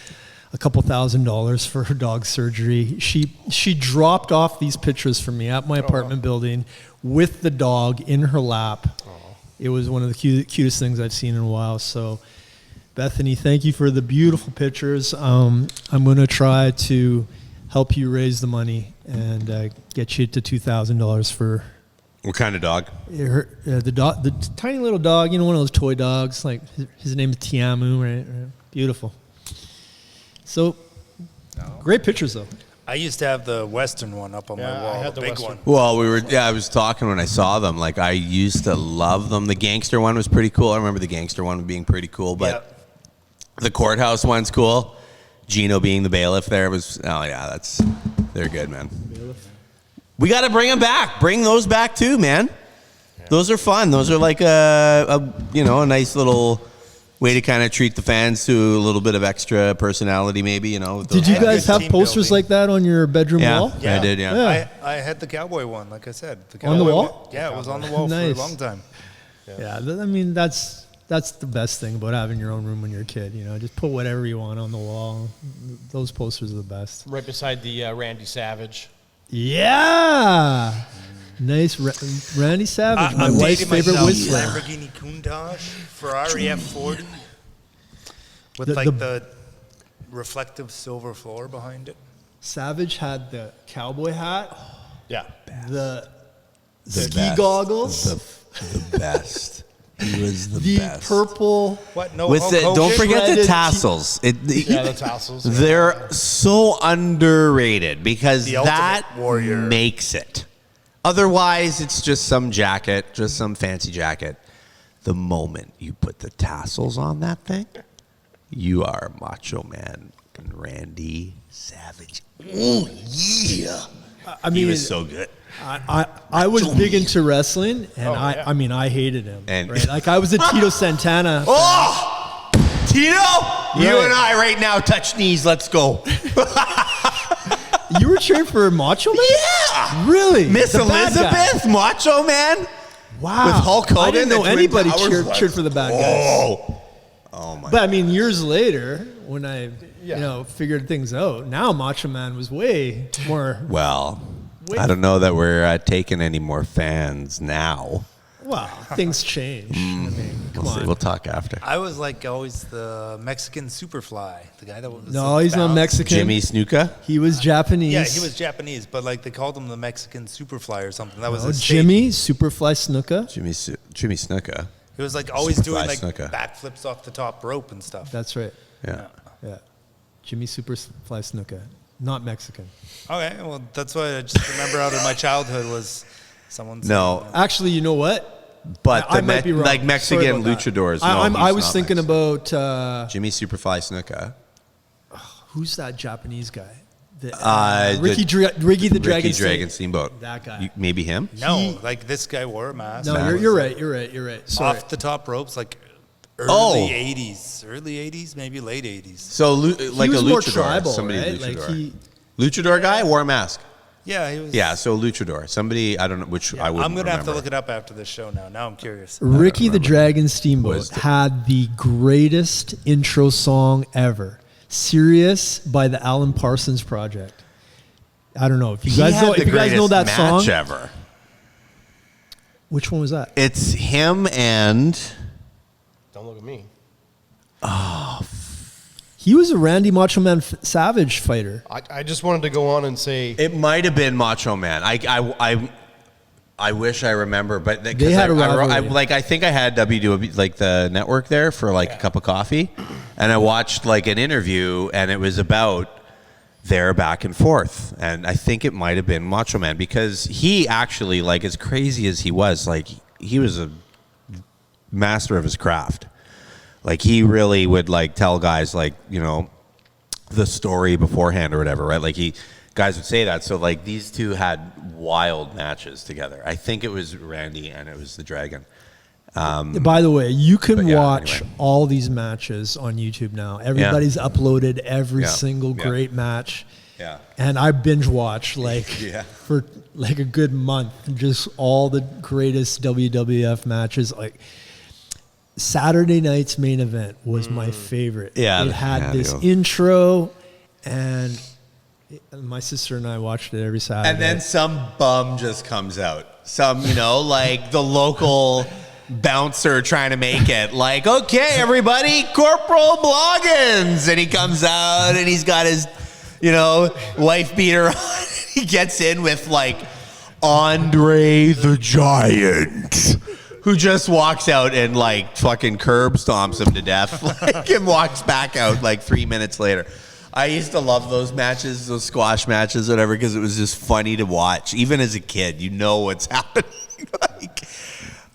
a couple $1,000s for her dog surgery. She dropped off these pictures for me at my apartment building with the dog in her lap. It was one of the cutest things I've seen in a while. So, Bethany, thank you for the beautiful pictures. I'm going to try to help you raise the money and get you to $2,000 for What kind of dog? the dog, the tiny little dog. One of those toy dogs. Like his name is Tiamu, right? Beautiful. So, great pictures though. I used to have the Western one up on my wall, I had the the big Western. one. Well, I was talking when I saw them. Like, I used to love them. The gangster one was pretty cool. I remember the gangster one being pretty cool, but the courthouse one's cool. Gino being the bailiff there was, they're good, man. We got to bring them back. Bring those back too, man. Yeah. Those are fun. Those are like a nice little way to kind of treat the fans to a little bit of extra personality, maybe. Did you guys have posters like that on your bedroom wall? Yeah, I did. Yeah. I had the cowboy one, like I said. On the wall? Yeah, it was on the wall Nice. for a long time. Yeah, I mean that's the best thing about having your own room when you're a kid. Just put whatever you want on the wall. Those posters are the best. Right beside the Randy Savage. Yeah. Nice. Randy Savage, my wife's favorite whistler. Lamborghini Countach, Ferrari F40, with The- the reflective silver floor behind it. Savage had the cowboy hat, Yeah. the ski best. goggles, The best. He was the purple. What? No, With Hulk the, Hogan? don't forget the Shredded tassels. The tassels. They're so underrated because The ultimate that warrior. makes it. Otherwise, it's just some jacket, just some fancy jacket. The moment you put the tassels on that thing, you are Macho Man Randy Savage. Oh, yeah. I mean, He was so good. I was big into wrestling, and I hated him. And- right? Like I was a Tito Santana. Oh! Tito! You Right. and I right now touch knees. Let's go. You were cheering for Macho Man? Yeah! Really? Miss The bad guy? Elizabeth, Macho Man. Wow. With Hulk Hogan. I didn't the know Twin anybody Towers. cheered for the bad guys. Oh my. But I mean, years later, when I Yeah. figured things out, now Macho Man was way more. Well, Wait. I don't know that we're taking any more fans now. Well, things change. I mean, come We'll see. on. We'll talk after. I was like always the Mexican Superfly, the guy that was. No, he's not bound- Mexican. Jimmy Snuka. He was Japanese. Yeah, he was Japanese, but like they called him the Mexican Superfly or something. That was Oh, his Jimmy Superfly Snuka. Jimmy Snuka. He was like always Superfly doing like Snuka. backflips off the top rope and stuff. That's right. Yeah. Yeah. Jimmy Superfly Snuka. Not Mexican. Okay, well that's what I just remember out of my childhood was someone. saying No, that. Actually, you know what? but I the might be wrong. like Mexican Sorry about that. luchadors. I he's was not thinking Mexican. about Jimmy Superfly Snuka. who's that Japanese guy? Ricky the Ricky Dragon. Dragon Steamboat. That guy. Maybe him. No, like this guy wore a mask. No, you're right. You're right. Sorry. Off the top ropes, like Oh. early 80s, maybe late 80s. So like he was a more luchador. tribal, Somebody right? luchador. Like he. Luchador guy wore a mask. Yeah, he was. Yeah, so luchador. Somebody, I don't know which. I wouldn't I'm gonna have to remember. look it up after this show now. Now I'm curious. Ricky the Dragon Steamboat Was the- had the greatest intro song ever. Serious by the Alan Parsons Project. I don't know if you He guys had know. the If you guys know that greatest song, match ever. which one was that? It's him and Don't look at me. He was a Randy Macho Man Savage fighter. I just wanted to go on and say it might have been Macho Man. I wish I remember, but They had a rivalry. I think I had WWE like the network there for like a cup of coffee, and I watched like an interview, and it was about their back and forth, and I think it might have been Macho Man because he actually, like, as crazy as he was, like, he was a master of his craft. Like, he really would like tell guys like, you know, the story beforehand or whatever, right? Like guys would say that. So like these two had wild matches together. I think it was Randy and it was the Dragon. By the way, you can But yeah, watch anyway. all these matches on YouTube now. Everybody's uploaded every Yeah. single Yeah. great match. Yeah. And I binge watch like Yeah. for like a good month, just all the greatest WWF matches. Like Saturday night's main event was my favorite. Yeah, it had yeah, this yeah. intro, and my sister and I watched it every Saturday. And then some bum just comes out. Some, you know, like the local bouncer trying to make it. Like, okay, everybody, Corporal Bloggins. And he comes out and he's got his, you know, wife beater on. He gets in with like Andre the Giant, who just walks out and like fucking curb stomps him to death. Like, and walks back out like 3 minutes later. I used to love those matches, those squash matches, whatever, because it was just funny to watch. Even as a kid, you know what's happening. Like,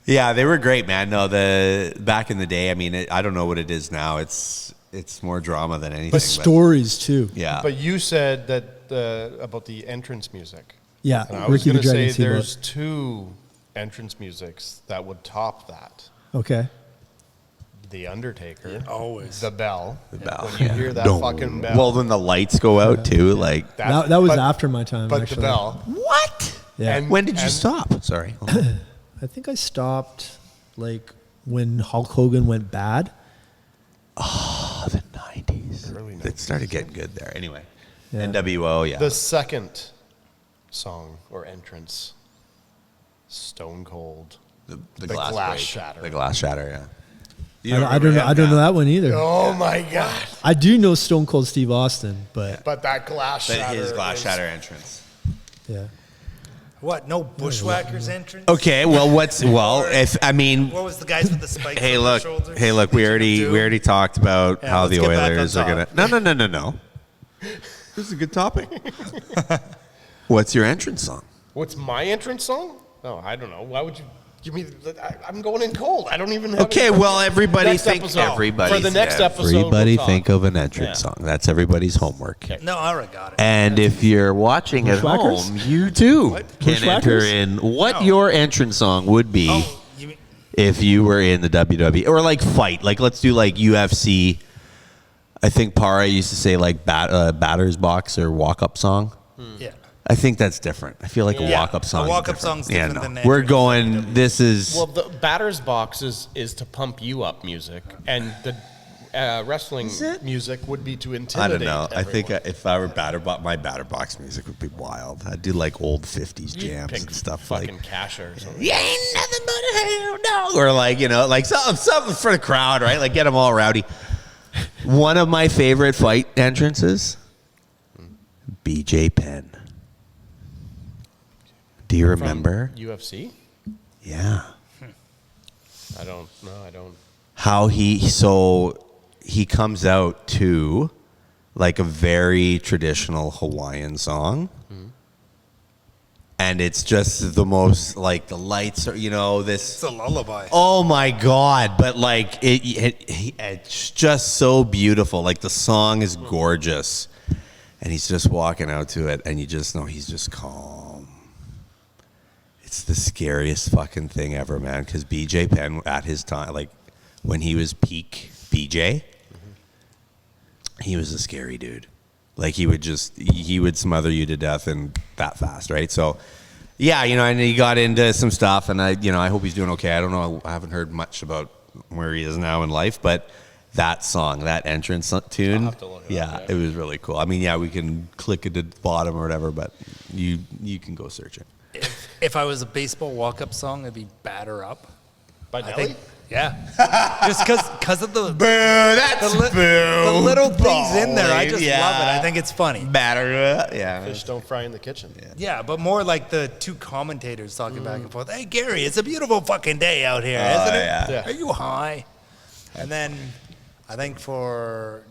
yeah, they were great, man. No, the back in the day, I mean, I don't know what it is now. It's more drama than anything. but stories too. Yeah. But you said that about the entrance music. Yeah, And I was Ricky going the to Dragon say Steamboat. there's two entrance musics that would top that. Okay. The Undertaker. Always. The bell. The bell. When you hear that Don't. fucking bell. Well, then the lights go out too. Like, That was but- after my time, But actually. the bell. what? Yeah. And- When did you and- stop? Sorry. I think I stopped like when Hulk Hogan went bad. Oh, the 90s. Early It started getting good there. Anyway. Yeah. NWO, yeah. The second song or entrance, Stone Cold. The glass break. shatter. The glass shatter, yeah. I don't know. I don't know that one either. Oh my God. I do know Stone Cold Steve Austin, but But that glass But shatter. his glass is- shatter entrance. yeah. What? No Bushwhackers entrance? Okay, well, if I mean, What was the guys with the spikes hey, on their look, shoulders? we Legion of already Doom? talked about Yeah, how let's the get back on Oilers are gonna. top. No. This is a good topic. What's your entrance song? What's my entrance song? No, I don't know. Why would you give me? I'm going in cold. I don't even have. Okay, any- well, everybody Next think episode. everybody For the next episode, Everybody we'll talk. think of an entrance Yeah. song. That's everybody's homework. No, I already got it. And if you're watching at Bushwhackers? home, you too can enter Bushwhackers? in what No. your entrance song would be Oh, you mean, if you were in the WWE or like fight. Like let's do like UFC. I think Para used to say like batter's box or walk up song. yeah. I think that's different. I feel like a Yeah, walk up a song. walk-up song's different than We're entrance. going. This is. Well, the batter's box is to pump you up music, and the wrestling music would be to I intimidate. don't know. I think everyone. if I were my batter box music would be wild. I'd do like old 50s You'd jams pick and stuff fucking like. Casher or something. You ain't nothing but a hound dog. Or like, you know, like something for the crowd, right? Like get them all rowdy. One of my favorite fight entrances, BJ Penn. Do you remember? UFC? Yeah. I don't. No, I don't. How he comes out to like a very traditional Hawaiian song. And it's just the most like the lights are, you know, this. It's a lullaby. Oh my God! But like it's just so beautiful. Like the song is gorgeous, and he's just walking out to it, and you just know he's just calm. It's the scariest fucking thing ever, man. Because BJ Penn at his time, like when he was peak BJ, he was a scary dude. Like he would smother you to death and that fast, right? So, yeah, and he got into some stuff, and I hope he's doing okay. I don't know. I haven't heard much about where he is now in life, but that song, that entrance tune, I'll have to look it up, it was really cool. I mean, yeah, we can click it at the bottom or whatever, but you can go search it. If I was a baseball walk-up song, it'd be "Batter Up." By I Nelly? think, just because of the That's the little things in there. I just Yeah. love it. I think it's funny. Batter, yeah. Fish don't fry in the kitchen. Yeah, but more like the two commentators talking back and forth. Hey, Gary, it's a beautiful fucking day out here, isn't it? yeah. Are you high? And then I think for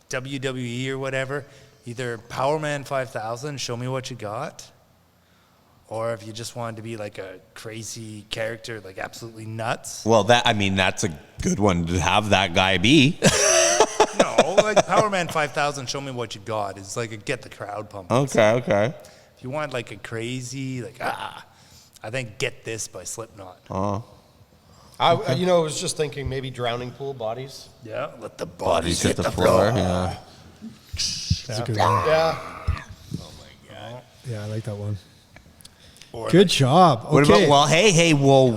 WWE or whatever, either Power Man 5000, Show Me What You Got, or if you just wanted to be like a crazy character, like absolutely nuts. Well, that's a good one to have that guy be. No, like Power Man 5000, Show Me What You Got is like a get the crowd pumping. Okay. If you want like a crazy, I think Get This by Slipknot. I was just thinking maybe Drowning Pool, Bodies. Yeah, let the Bodies hit the floor. Yeah. That's a good one. Yeah. Yeah, I like that one. Or Good job. Okay. What about, hey, whoa.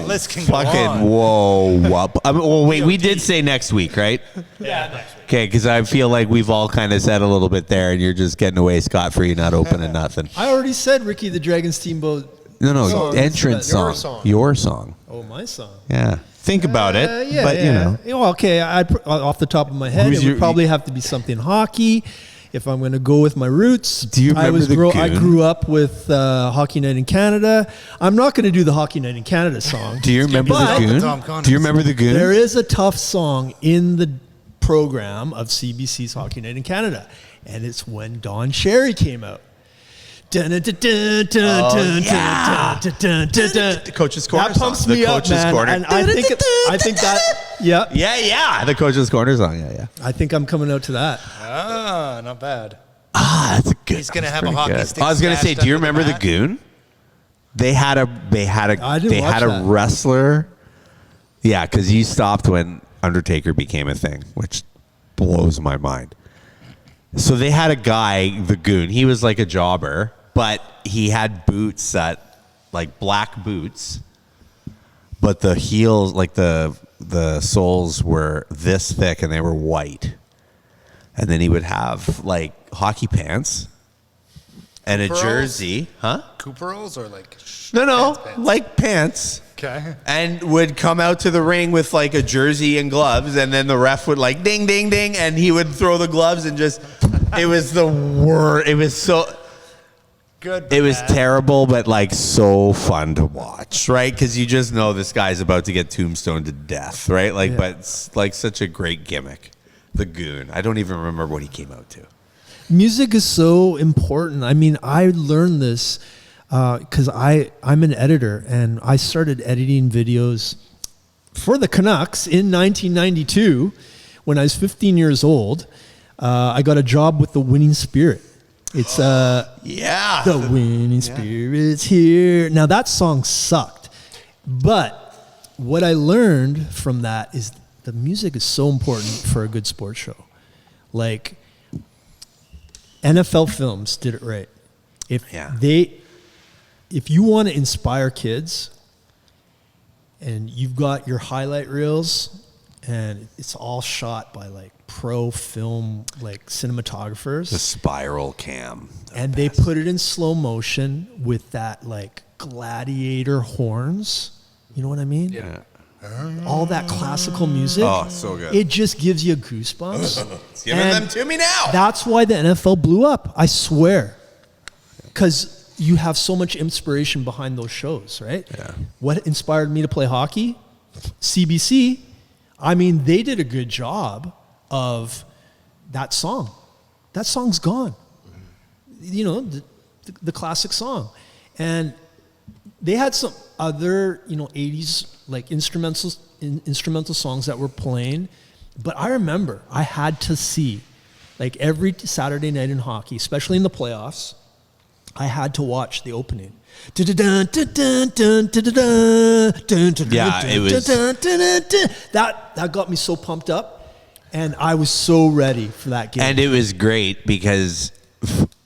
List can go Fucking on. whoa. Wait, we did say next week, right? Yeah, next week. Okay, because I feel like we've all kind of said a little bit there, and you're just getting away scot-free, not opening nothing. I already said Ricky the Dragon Steamboat. No, Songs, entrance but- Your song. song. Your song. Oh, my song. Yeah. Think about it, but Well, okay, off the top of my head, Who's it would your- probably have to be something hockey. If I'm going to go with my roots, Do you remember I Goon? grew up with Hockey Night in Canada. I'm not going to do the Hockey Night in Canada song. Do you remember But- the Tom Goon? Connors. Do you remember the Goon? There is a tough song in the program of CBC's Hockey Night in Canada, and it's when Don Cherry came out. The Coach's Corner That pumps song. me The up, Coach's man. Corner. And I think that, yeah, Yeah. The Coach's Corner song. Yeah. I think I'm coming out to that. Ah, not bad. That's a good. He's gonna that's have a pretty hockey good. stick I was gonna say, stashed do you under the remember the mat? Goon? They had a I didn't watch that. wrestler. Yeah, because he stopped when Undertaker became a thing, which blows my mind. So they had a guy, the Goon. He was like a jobber, but he had boots like black boots, but the heels, like the soles were this thick and they were white. And then he would have like hockey pants and a Cooperalls? jersey, huh? Cooperalls or like No, pants? like pants. Okay. And would come out to the ring with like a jersey and gloves, and then the ref would like ding, ding, ding, and he would throw the gloves and just, it was the worst. It was so, Good. but it was bad. terrible, but like so fun to watch, right? Because you just know this guy's about to get tombstoned to death, right? Like, but it's like such a great gimmick. The Goon. I don't even remember what he came out to. Music is so important. I mean, I learned this because I'm an editor, and I started editing videos for the Canucks in 1992 when I was 15 years old. I got a job with the Winning Spirit. It's Yeah. the Winning Spirit's here. Now that song sucked, but what I learned from that is the music is so important for a good sports show. Like NFL Films did it right. If you want to inspire kids and you've got your highlight reels and it's all shot by like pro film like cinematographers, The spiral cam. and they put it in slow motion with that like gladiator horns. You know what I mean? Yeah. All that classical music. Oh, so good. It just gives you goosebumps. It's giving And them to me now. That's why the NFL blew up. I swear. Because you have so much inspiration behind those shows, right? Yeah. What inspired me to play hockey? CBC. I mean, they did a good job of that song. That song's gone. You know, the classic song. And they had some other, 80s like instrumental songs that were playing. But I remember I had to see, like every Saturday night in hockey, especially in the playoffs, I had to watch the opening. Yeah, it was- that got me so pumped up. And I was so ready for that game. And it was great because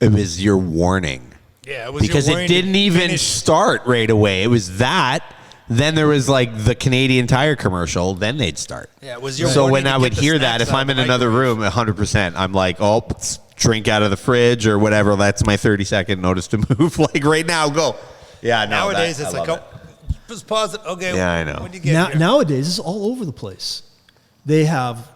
it was your warning. Yeah, it was Because your it warning didn't to even finish. start right away. It was that. Then there was like the Canadian Tire commercial. Then they'd start. Yeah, it was your So warning when to I get would the hear that, snacks if out I'm of in the another microwave. room, 100%, I'm like, oh, drink out of the fridge or whatever. That's my 30-second notice to move. Like right now, go. Yeah, no. Nowadays, I it's love like, it. oh, just pause it. Okay. Yeah, I know. When you get here. Nowadays, it's all over the place. They have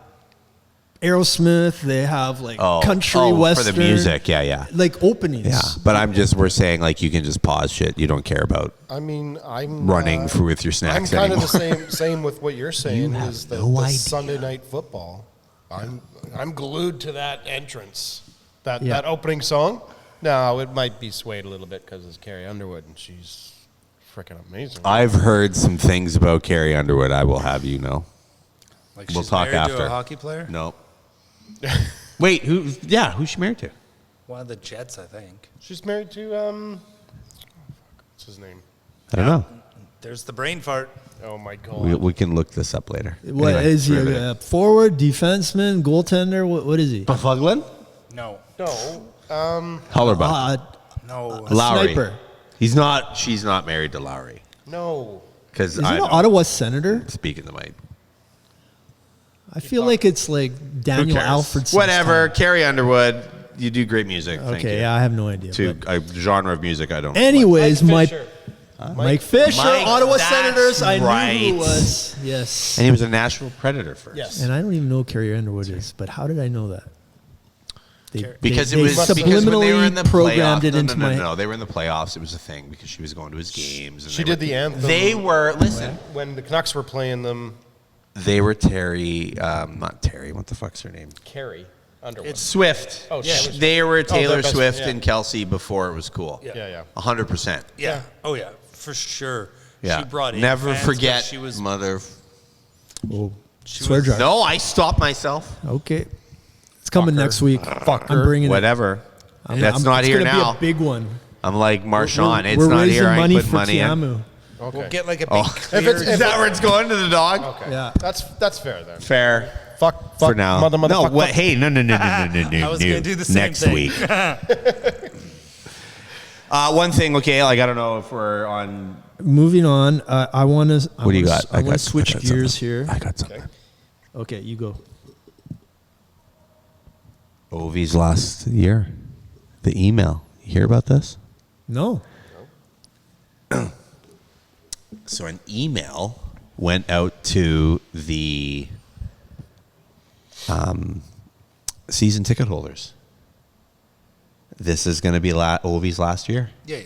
Aerosmith. They have like country, western. for the music. Yeah. Like openings. Yeah, but we're saying like you can just pause shit. You don't care about I mean, I'm running with your I'm snacks kind anymore. of the same with what you're saying. You have Is the, no the idea. Sunday night football? I'm glued to that entrance, that Yeah. that opening song. Now it might be swayed a little bit because it's Carrie Underwood and she's freaking amazing. I've heard some things about Carrie Underwood. I will have you know. Like We'll she's talk married after. to a hockey player? No. Wait, who's she married to? One of the Jets, I think. She's married to what's his name? I don't know. There's the brain fart. Oh my god. We can look this up later. What is he? A forward, defenseman, goaltender? What is he? Bufflin? No. No. Hollerbuck. No. Lowry. Sniper. He's not. She's not married to Lowry. No. Because Is he an Ottawa Senator? Speaking the mic. I feel like it's like Daniel Alfredson. Whatever. Carrie Underwood. You do great music. Thank you. Okay, yeah, I have no idea. To but- a genre of music I don't. Anyways, Mike my Fisher. Mike Fisher, Mike, Ottawa that's Senators. I knew who right. it was. Yes. And he was a Nashville Predator first. Yes. And I don't even know who Carrie Underwood is, but how did I know that? Because they it was because when they were in the programmed playoffs. it into my. No, they were in the playoffs. It was a thing because she was going to his games. And She did the anthem. They were listen. when the Canucks were playing them. They were Terry, not Terry. What the fuck's her name? Carrie Underwood. Swift. Oh, yeah. Swift. They were Taylor they're best- Swift yeah. and Kelsey before it was cool. Yeah. 100%. Yeah. Oh, yeah. For sure. Yeah. She brought in Never fans, but forget. She was. mother. Oh, She swear was- jar. No, I stopped myself. Okay. It's coming Fucker. next week. Fucker. I'm bringing Whatever. it. That's not here it's now. It's going to be a big one. I'm like Marshawn. It's we're not raising here. I ain't money putting for money in. Tiamu. Okay. We'll get like a big Oh, clear. is that where it's going to the dog? Okay. Yeah. That's fair then. Fair. Fuck. For now. Mother, no, fuck, what? fuck. Hey, no. I was gonna do the same Next thing. week. One thing, okay, like I don't know if we're on. Moving on, I want to. What do you got? I want to switch got gears something. here. I got something. Okay, you go. Ovi's last year. The email. You hear about this? No. So an email went out to the season ticket holders. This is going to be Ovi's last year Yeah.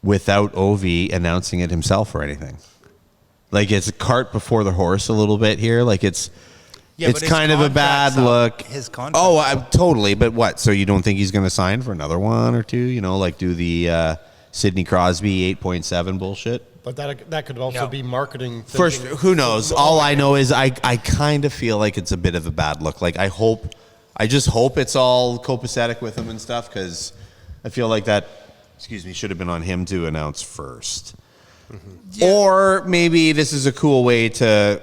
without Ovi announcing it himself or anything. Like it's a cart before the horse a little bit here. Like it's Yeah, it's but his kind of a bad contract's up. look. His contract's Oh, up. totally. But what? So you don't think he's going to sign for another one or two? You know, like do the Sidney Crosby 8.7 bullshit? But that could also No. be marketing. First, thinking- who knows? All I know is I kind of feel like it's a bit of a bad look. Like I just hope it's all copacetic with him and stuff because I feel like that, should have been on him to announce first. Yeah. Or maybe this is a cool way to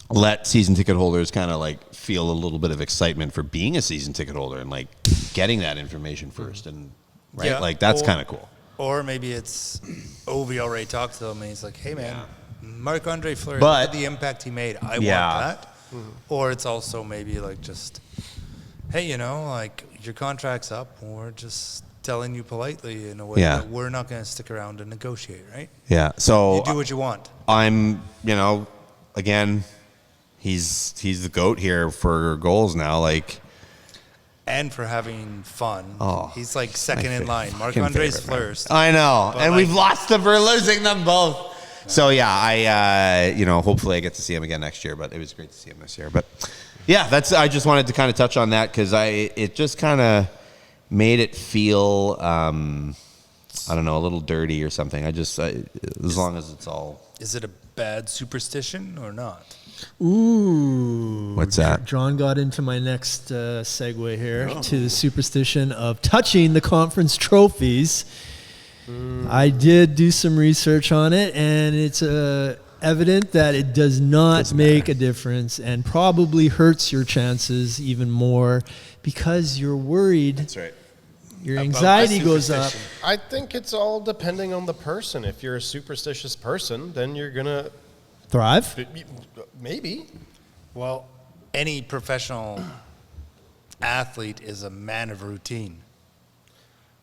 let season ticket holders kind of like feel a little bit of excitement for being a season ticket holder and like getting that information first and right, Yeah, like that's or- kind of cool. Or maybe it's Ovi already talked to him and he's like, hey, man, Marc-Andre Fleury, But- look at the impact he made. I Yeah. want that. Or it's also maybe like just, hey, like your contract's up. We're just telling you politely in a way Yeah. that we're not going to stick around and negotiate, right? Yeah. So You do what you want. I'm, again, he's the GOAT here for goals now. Like, And for having fun. Oh, He's like second in line. fucking Marc-Andre's favorite, man. first. I know, But and like- we've lost them for losing them both. So yeah, I hopefully I get to see him again next year. But it was great to see him this year. But yeah, I just wanted to kind of touch on that because it just kind of made it feel I don't know, a little dirty or something. As long as it's all. Is it a bad superstition or not? Ooh. What's that? John got into my next segue here to the superstition of touching the conference trophies. I did do some research on it, and it's evident that it does not Doesn't make matter. a difference and probably hurts your chances even more because you're worried. That's right. Your About anxiety the goes up. superstition. I think it's all depending on the person. If you're a superstitious person, then you're gonna Thrive? maybe. Well, any professional athlete is a man of routine.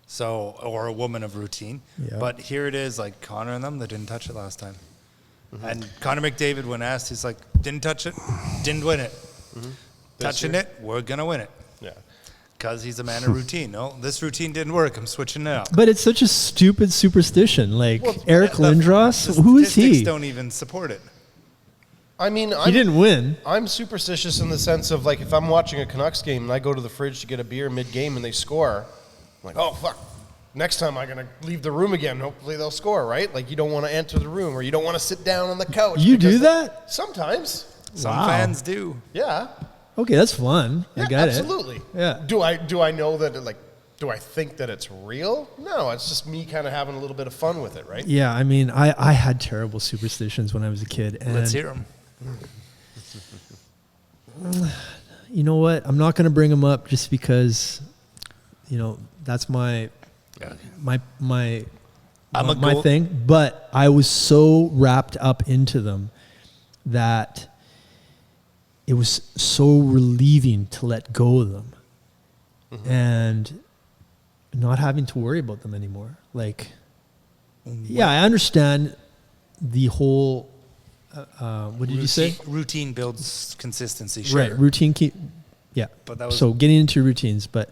So, or a woman of routine. Yeah. But here it is, like Connor and them, they didn't touch it last time. And Connor McDavid, when asked, he's like, didn't touch it, didn't win it. Touching year? it, we're going to win it. Yeah. Because he's a man of routine. No, this routine didn't work. I'm switching it out. But it's such a stupid superstition. Like Well, Eric The Lindros, who is statistics he? don't even support it. I mean, He didn't win. I'm superstitious in the sense of like if I'm watching a Canucks game and I go to the fridge to get a beer mid-game and they score, I'm like, oh fuck, next time I'm gonna leave the room again. Hopefully they'll score, right? Like you don't want to enter the room or you don't want to sit down on the couch. You do because that? Sometimes, Some Wow. fans do. yeah. Okay, that's fun. I Yeah, get absolutely. it. Yeah. Do I know that do I think that it's real? No, it's just me kind of having a little bit of fun with it, right? Yeah, I mean, I had terrible superstitions when I was a kid. And Let's hear them. you know what? I'm not going to bring them up just because, that's my I'm a my goal- thing. But I was so wrapped up into them that it was so relieving to let go of them and not having to worry about them anymore. Like, yeah, I understand the whole. What did you say? Routine builds consistency. Sure. Right, routine keep. Yeah, But that was- so getting into routines. But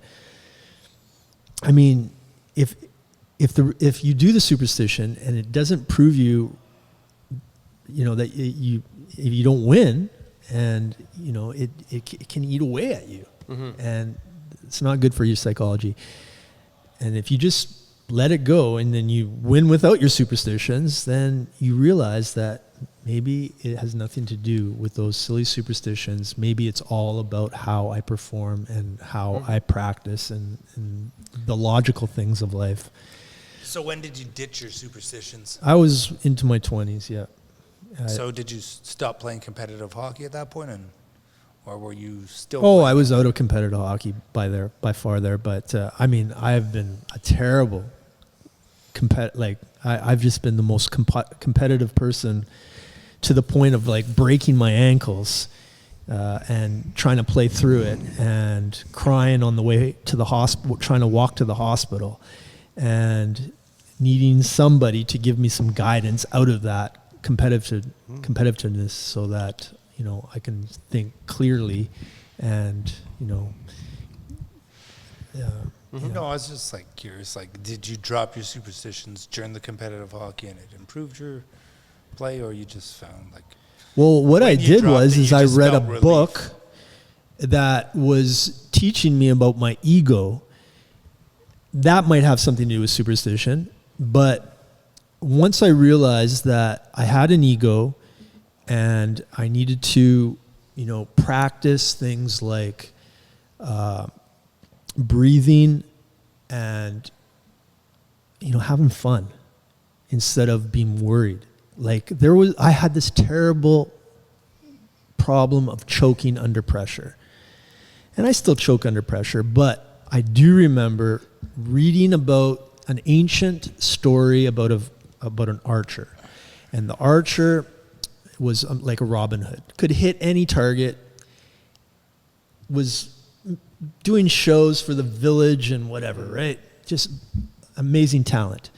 I mean, if you do the superstition and it doesn't prove you, that if you don't win, and it can eat away at you, and it's not good for your psychology. And if you just let it go and then you win without your superstitions, then you realize that maybe it has nothing to do with those silly superstitions. Maybe it's all about how I perform and how I practice and the logical things of life. So when did you ditch your superstitions? I was into my 20s, yeah. So did you stop playing competitive hockey at that point, or were you still? Oh, playing? I was out of competitive hockey by far there. But I mean, I've been a terrible I've just been the most competitive person to the point of like breaking my ankles and trying to play through it and crying on the way to the hospital, trying to walk to the hospital and needing somebody to give me some guidance out of that competitiveness so that, I can think clearly and, No, I was just like curious. Like, did you drop your superstitions during the competitive hockey and it improved your play, or you just found like? Well, what When I you did dropped was it, is you I just read a felt relief. book that was teaching me about my ego. That might have something to do with superstition, but once I realized that I had an ego and I needed to, practice things like breathing and, having fun instead of being worried. Like I had this terrible problem of choking under pressure. And I still choke under pressure, but I do remember reading about an ancient story about an archer. And the archer was like a Robin Hood, could hit any target, was doing shows for the village and whatever, right? Just amazing talent.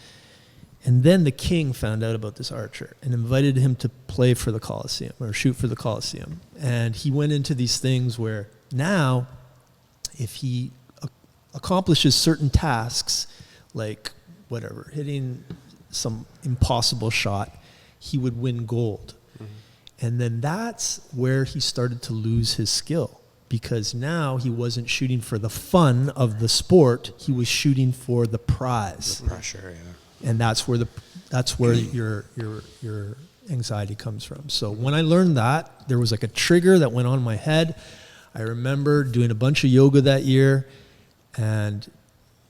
And then the king found out about this archer and invited him to play for the Colosseum or shoot for the Colosseum. And he went into these things where now, if he accomplishes certain tasks, like whatever, hitting some impossible shot, he would win gold. And then that's where he started to lose his skill, because now he wasn't shooting for the fun of the sport, he was shooting for the prize. Pressure, yeah. And that's where your anxiety comes from. So when I learned that, there was like a trigger that went on in my head. I remember doing a bunch of yoga that year and,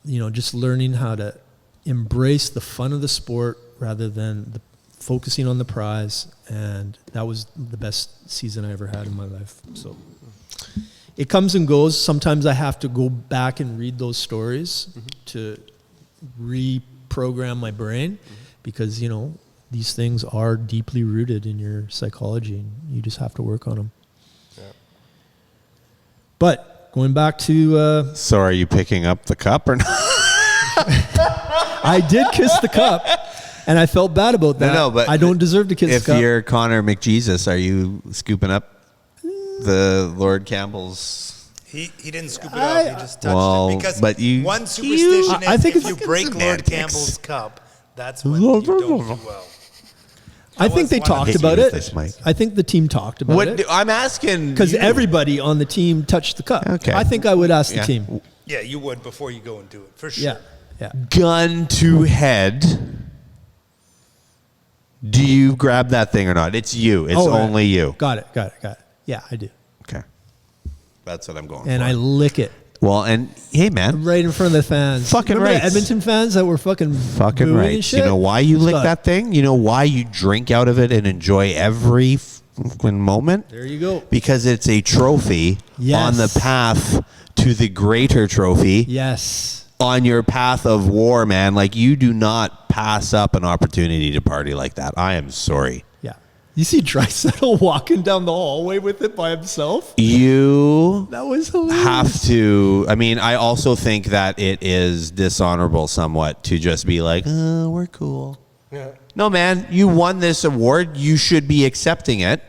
just learning how to embrace the fun of the sport rather than the focusing on the prize, and that was the best season I ever had in my life. So it comes and goes. Sometimes I have to go back and read those stories to reprogram my brain because, you know, these things are deeply rooted in your psychology and you just have to work on them. Yeah. But going back to... So are you picking up the cup or not? I did kiss the cup. And I felt bad about that. No, but I don't deserve to kiss the cup. If you're Connor McJesus, are you scooping up the Lord Campbell's? He didn't scoop it up. He just touched it. Because but you, one superstition I think is if you it's break semantics. Lord Campbell's cup, that's when you don't do well. I think they talked about it. This, Mike. I think the team talked about it. I'm asking because everybody on the team touched the cup. Okay. I think I would ask the team. Yeah, you would before you go and do it, for sure. Yeah. Yeah. Gun to head. Do you grab that thing or not? It's you. It's only you. Got it. Yeah, I do. Okay. That's what I'm going for. And I lick it. Well, and hey, man. Right in front of the fans. Fucking Remember right. the Edmonton fans that were fucking booing right. and shit? You know why you lick that thing? You know why you drink out of it and enjoy every fucking moment? There you go. Because it's a trophy on the Yes. path to the greater trophy. Yes. On your path of war, man. Like, you do not pass up an opportunity to party like that. I am sorry. Yeah. You see Draisaitl walking down the hallway with it by himself? You That was hilarious. have to. I mean, I also think that it is dishonorable somewhat to just be like, oh, we're cool. Yeah. No, man, you won this award. You should be accepting it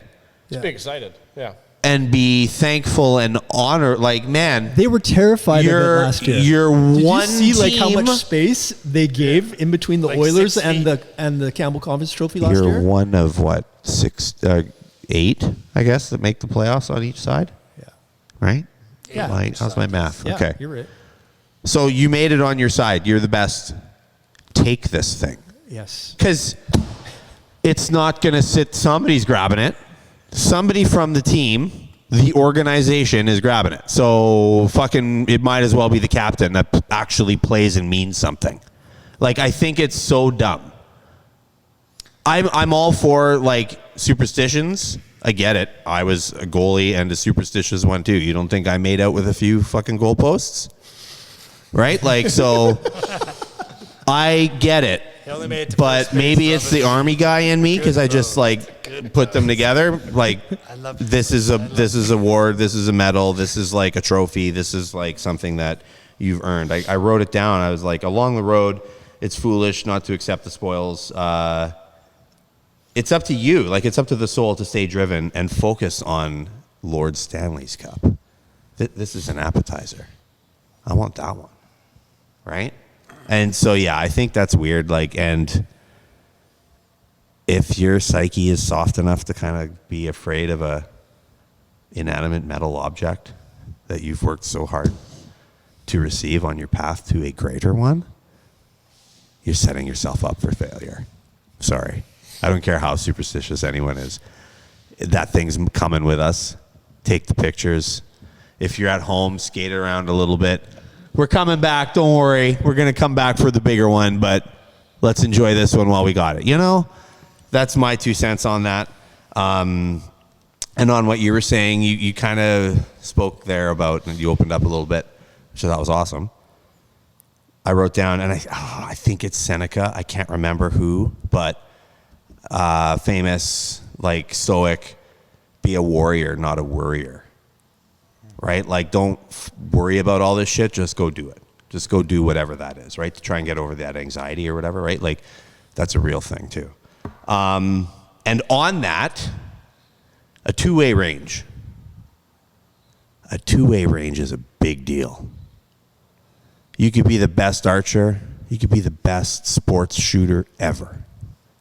Just be excited. Yeah. and be thankful and honor. Like, man, They were terrified of it last year. You're Did one you see like how team- much space they gave in between the Like Oilers 6 and feet. the Campbell Conference Trophy last You're year? one of what, 8, I guess, that make the playoffs on each side, Yeah. right? Yeah. Like, how's my math? Yeah, Okay. you're right. So you made it on your side. You're the best. Take this thing. Yes. Because it's not going to sit. Somebody's grabbing it. Somebody from the team, the organization, is grabbing it. So fucking, it might as well be the captain that actually plays and means something. Like, I think it's so dumb. I'm all for, like, superstitions. I get it. I was a goalie and a superstitious one too. You don't think I made out with a few fucking goalposts? Right? Like, so I get it. He only made it to But first base, maybe it's the Robin. army guy in me because I just like Good put them throws. together. Like, love this is a award, this is a medal, this is like a trophy, this is like something that you've earned. I wrote it down. I was like, along the road, it's foolish not to accept the spoils. It's up to you. Like, it's up to the soul to stay driven and focus on Lord Stanley's Cup. This is an appetizer. I want that one. Right? And so, yeah, I think that's weird. Like, and if your psyche is soft enough to kind of be afraid of a inanimate metal object that you've worked so hard to receive on your path to a greater one, you're setting yourself up for failure. Sorry. I don't care how superstitious anyone is. That thing's coming with us. Take the pictures. If you're at home, skate around a little bit. We're coming back. Don't worry. We're going to come back for the bigger one, but let's enjoy this one while we got it. You know, that's my 2 cents on that. And on what you were saying, you kind of spoke there about, and you opened up a little bit, which I thought was awesome. I wrote down, and I think it's Seneca. I can't remember who, but famous, like, stoic, be a warrior, not a worrier. Right? Like, don't worry about all this shit. Just go do it. Just go do whatever that is, right? To try and get over that anxiety or whatever, right? Like, that's a real thing, too. And on that, a two-way range. A two-way range is a big deal. You could be the best archer. You could be the best sports shooter ever.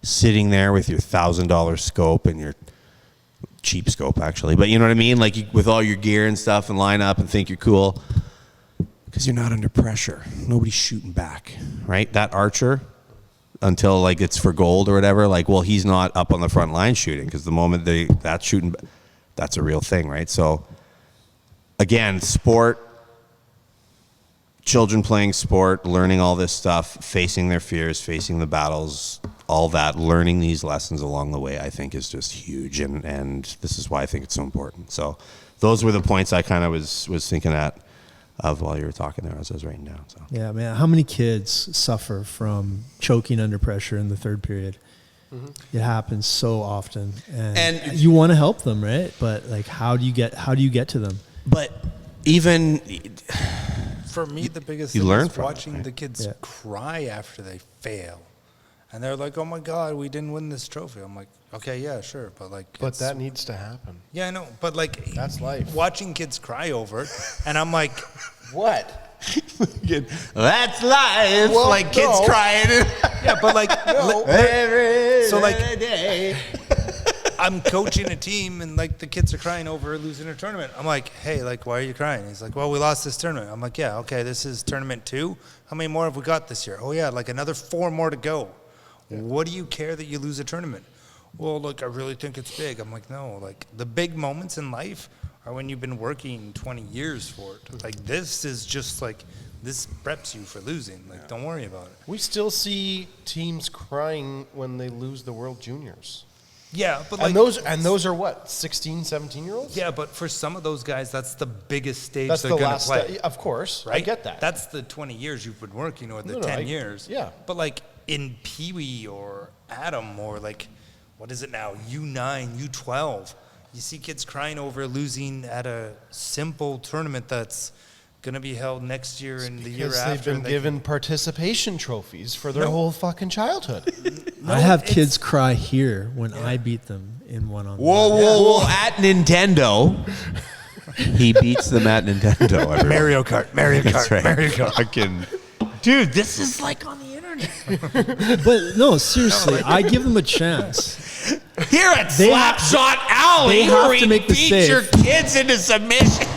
Sitting there with your $1,000 scope and your cheap scope, actually, but you know what I mean? Like, with all your gear and stuff, and line up and think you're cool because you're not under pressure. Nobody's shooting back, right? That archer, until like it's for gold or whatever, like, well, he's not up on the front line shooting because the moment that's shooting, that's a real thing, right? So again, sport, children playing sport, learning all this stuff, facing their fears, facing the battles, all that, learning these lessons along the way, I think is just huge. And this is why I think it's so important. So those were the points I kind of was thinking of while you were talking there as I was writing down. So Yeah, man. How many kids suffer from choking under pressure in the third period? It happens so often, and you want to help them, right? But like, how do you get to them? But even For me, the biggest you thing learn is from it, watching right? the kids Yeah. cry after they fail. And they're like, oh my God, we didn't win this trophy. I'm like, okay, yeah, sure. But like, But it's- that needs to happen. yeah, I know. But like, That's life. watching kids cry over it. And I'm like, What? that's life. Well, like kids no. crying. yeah, but like, Every So, like- day. I'm coaching a team and like the kids are crying over losing a tournament. I'm like, hey, like, why are you crying? He's like, well, we lost this tournament. I'm like, yeah, okay, this is tournament 2. How many more have we got this year? Oh yeah, like another 4 more to go. Yeah. What do you care that you lose a tournament? Well, look, I really think it's big. I'm like, no, like the big moments in life are when you've been working 20 years for it. Like this is just like, this preps you for losing. Like, don't worry about it. We still see teams crying when they lose the World Juniors. Yeah, but like, And those are what, 16, 17-year-olds? yeah, but for some of those guys, that's the biggest stage That's they're the going to last play. of course. Right? I get that. That's the 20 years you've been working, or the No, 10 years. yeah. But like in Pee Wee or Adam or like, what is it now? U9, U12. You see kids crying over losing at a simple tournament that's going to be held next year and the year Because after. they've been and they given participation trophies for their whole fucking childhood. I have it's- kids cry here when I beat them in one-on-one. Whoa! At Nintendo, he beats them at Nintendo. Everyone. Mario Kart, Mario That's Kart, right. Mario Kart. Fucking, dude, this is like on the internet. But no, seriously, I give them a chance. Here at They Slapshot Alley, they have where to we make the beat save. your kids into submission.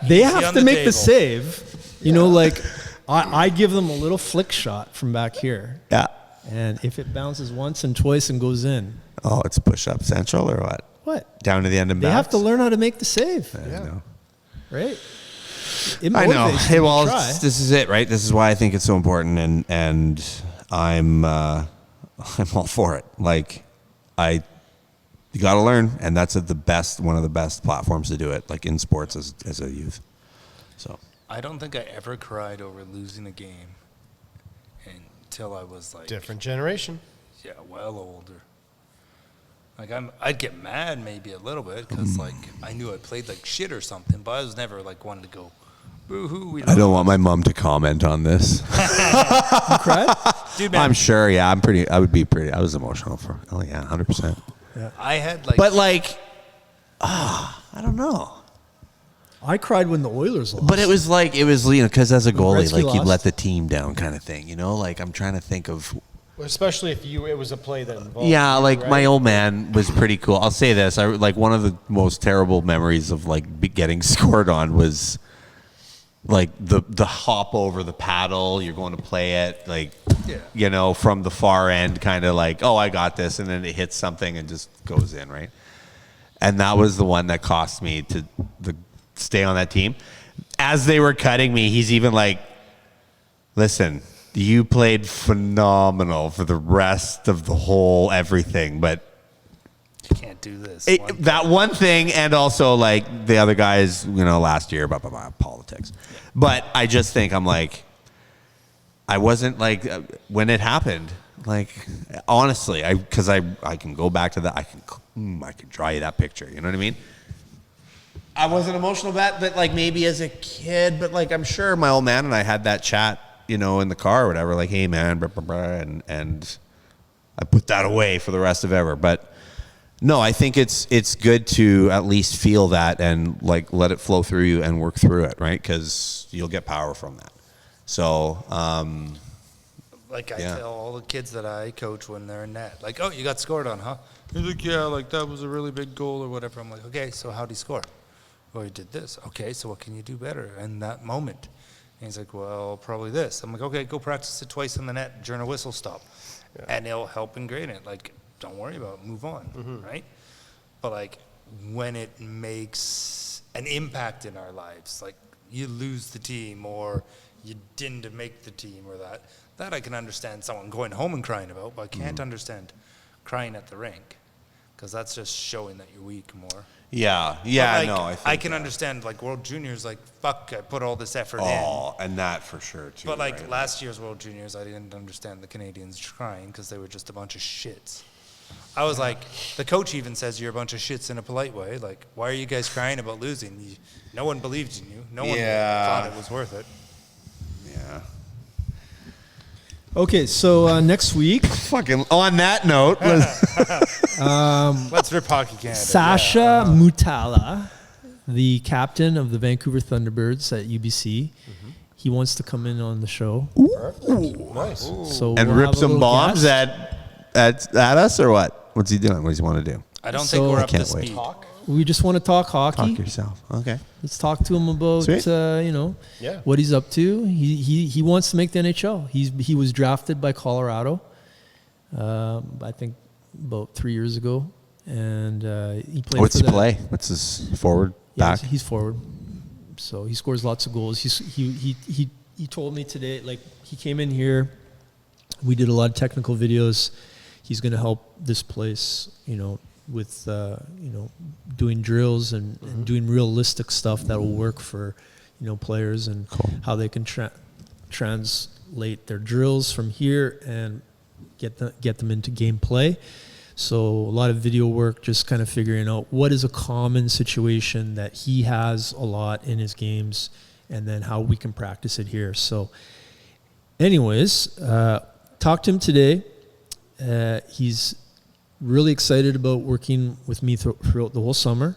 They on have to the make table. the save. You know, like I give them a little flick shot from back here. Yeah. And if it bounces once and twice and goes in, Oh, it's push-up central or what? what? Down to the end and They back. have to learn how to make the save, I know. right? It I know. motivates Hey, them to well, try. this is it, right? This is why I think it's so important, and I'm all for it. Like, you got to learn, and that's one of the best platforms to do it, like in sports as a youth. So I don't think I ever cried over losing a game until I was like, Different generation. yeah, well older. Like I'd get mad maybe a little bit because like I knew I played like shit or something, but I was never like one to go, boo-hoo. We I don't want my mom to comment on this. You cry? Dude, man, I'm sure. Yeah, I was emotional for. Oh yeah, 100%. I had like, But like, I don't know. I cried when the Oilers lost. But it was because as a goalie, Gretzky like you lost. let the team down, kind of thing. You know, like I'm trying to think of. Especially if it was a play that involved Yeah, you, like right? my old man was pretty cool. I'll say this: like one of the most terrible memories of like getting scored on was like the hop over the paddle. You're going to play it, like you know, from the far end, kind of like, oh, I got this, and then it hits something and just goes in, right? And that was the one that cost me to stay on that team. As they were cutting me, he's even like, listen, you played phenomenal for the rest of the whole everything, but you can't do this. that one thing, and also like the other guys, you know, last year, blah, blah, blah, politics. But I just think I'm like, I wasn't like, when it happened, like, honestly, because I can go back to that, I can draw you that picture, you know what I mean? I wasn't emotional about that, like maybe as a kid, but like I'm sure my old man and I had that chat, you know, in the car or whatever, like, hey man, blah, blah, blah, and I put that away for the rest of ever. But no, I think it's good to at least feel that and like let it flow through you and work through it, right? Because you'll get power from that. So, Like I Yeah. tell all the kids that I coach when they're in net, like, oh, you got scored on, huh? He's like, yeah, like that was a really big goal or whatever. I'm like, okay, so how'd he score? Well, he did this. Okay, so what can you do better in that moment? And he's like, well, probably this. I'm like, okay, go practice it twice in the net during a whistle stop. And it'll help ingrain it. Like, don't worry about it, move on, right? But like when it makes an impact in our lives, like you lose the team or you didn't make the team or that I can understand someone going home and crying about, but I can't understand crying at the rink because that's just showing that you're weak more. Yeah, I can understand like World Juniors, like fuck, I put all this effort in. Oh, and that for sure too. But like right? last year's World Juniors, I didn't understand the Canadians crying because they were just a bunch of shits. I was like, the coach even says you're a bunch of shits in a polite way. Like, why are you guys crying about losing? No one believed in you. No one thought it was worth it. Yeah. Okay, so next week, Fucking on that note, Let's rip Hockey Canada. Sasha Mutala, the captain of the Vancouver Thunderbirds at UBC, he wants to come in on the show. Nice. So and we'll rip have a some little bombs guest. at us or what? What's he doing? What does he want to do? I don't So- think we're I up to can't wait. speed. We just want to talk hockey. Talk yourself. Okay. Let's talk to him about Sweet. Yeah. what he's up to. He wants to make the NHL. He was drafted by Colorado, I think about 3 years ago, and he played. What's for he the, play? What's his forward Yeah, back? he's forward, so he scores lots of goals. He told me today, like he came in here, we did a lot of technical videos. He's going to help this place, with doing drills and doing realistic stuff that will work for players and how they can translate their drills from here and get them into game play. So a lot of video work, just kind of figuring out what is a common situation that he has a lot in his games, and then how we can practice it here. So anyways, talked to him today. He's really excited about working with me throughout the whole summer.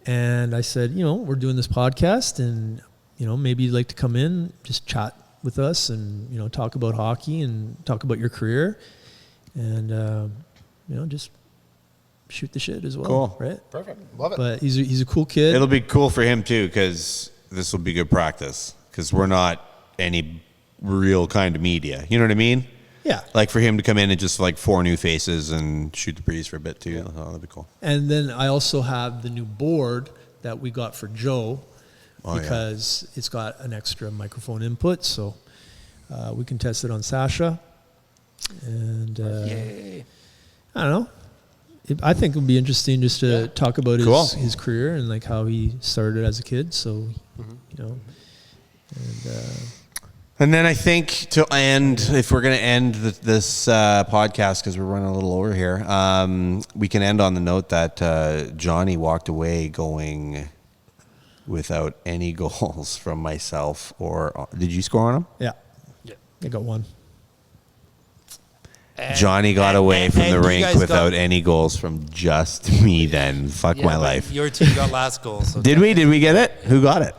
And I said, we're doing this podcast and, maybe you'd like to come in, just chat with us and, talk about hockey and talk about your career and, just shoot the shit as well. Cool. Right? Perfect. Love it. But he's a cool kid. It'll be cool for him too, because this will be good practice. Because we're not any real kind of media. You know what I mean? Yeah. Like for him to come in and just like 4 new faces and shoot the breeze for a bit too. Yeah. Oh, that'd be cool. And then I also have the new board that we got for Joe because it's got an extra microphone input. So we can test it on Sasha. And Yay. I don't know. I think it would be interesting just to talk about his career and like how he started as a kid. So, And then I think to end, if we're going to end this podcast, because we're running a little over here, we can end on the note that Johnny walked away going without any goals from myself. Or did you score on him? Yeah. I got one. Johnny got away from the you rink guys without any goals from just me then. Fuck my but life. Your team got last goal. So Did we? Did we get it? Who got it?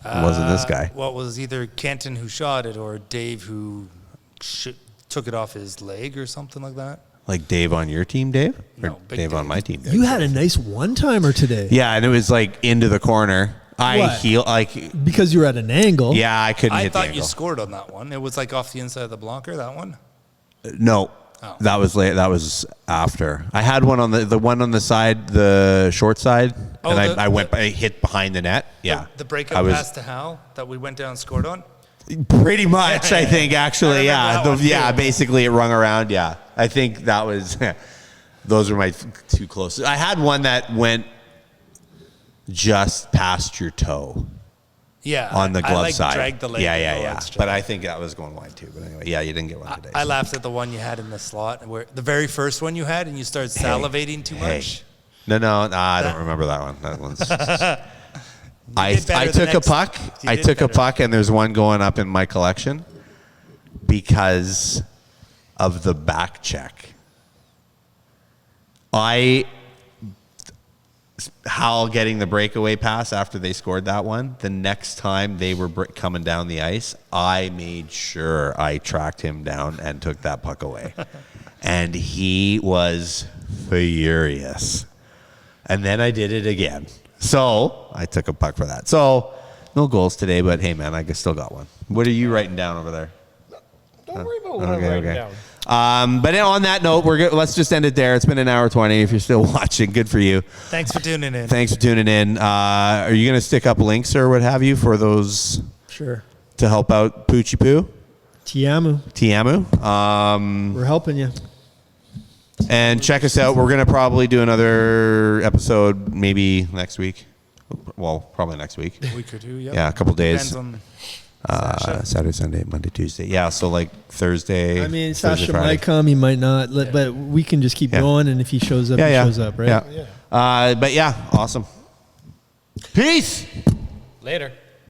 It wasn't this guy. Well, it was either Kenton who shot it or Dave who took it off his leg or something like that. Like Dave on your team, Dave? Or No, Big Dave on Dave. my team, Dave? You had a nice one-timer today. Yeah, and it was like into the corner. What? Because you were at an angle. Yeah, I couldn't I hit the thought angle. you scored on that one. It was like off the inside of the blocker, that one. No. Oh. That was late. That was after. I had one on the one on the side, the short side, Oh, and the- I hit behind the net. Yeah. The breakup pass to Hal that we went down and scored on. Pretty much, I think, actually, I remember that one, too. Basically it rung around, yeah. I think that was, those were my 2 closest. I had one that went just past your toe Yeah. on the glove I side. dragged the leg. Yeah, a little yeah. extra. But I think that was going wide too. But anyway, yeah, you didn't get one today. I laughed at the one you had in the slot, where the very first one you had, and you started salivating too much. No, I don't remember that one. That one's. I did better the took a next- puck. you I did took a better. puck, and there's one going up in my collection because of the back check. Hal getting the breakaway pass after they scored that one. The next time they were coming down the ice, I made sure I tracked him down and took that puck away. And he was furious. And then I did it again. So I took a puck for that. So no goals today, but hey, man, I still got one. What are you writing down over there? Don't worry about what I'm writing down. But on that note, we're good. Let's just end it there. It's been an hour 20. If you're still watching, good for you. Thanks for tuning in. Thanks for tuning in. Are you going to stick up links or what have you for those? Sure. to help out Poochie Poo. Tiamu. We're helping you. And check us out. We're going to probably do another episode maybe next week. Well, probably next week. A week or two, yep. Yeah, a couple days. Depends on Saturday, Sunday, Monday, Tuesday. Yeah, so like Thursday. I mean, Thursday, Sasha Friday. might come. He might not. But we can just keep going. And if he shows up, he shows up, right? Yeah. But yeah, awesome. Peace. Later.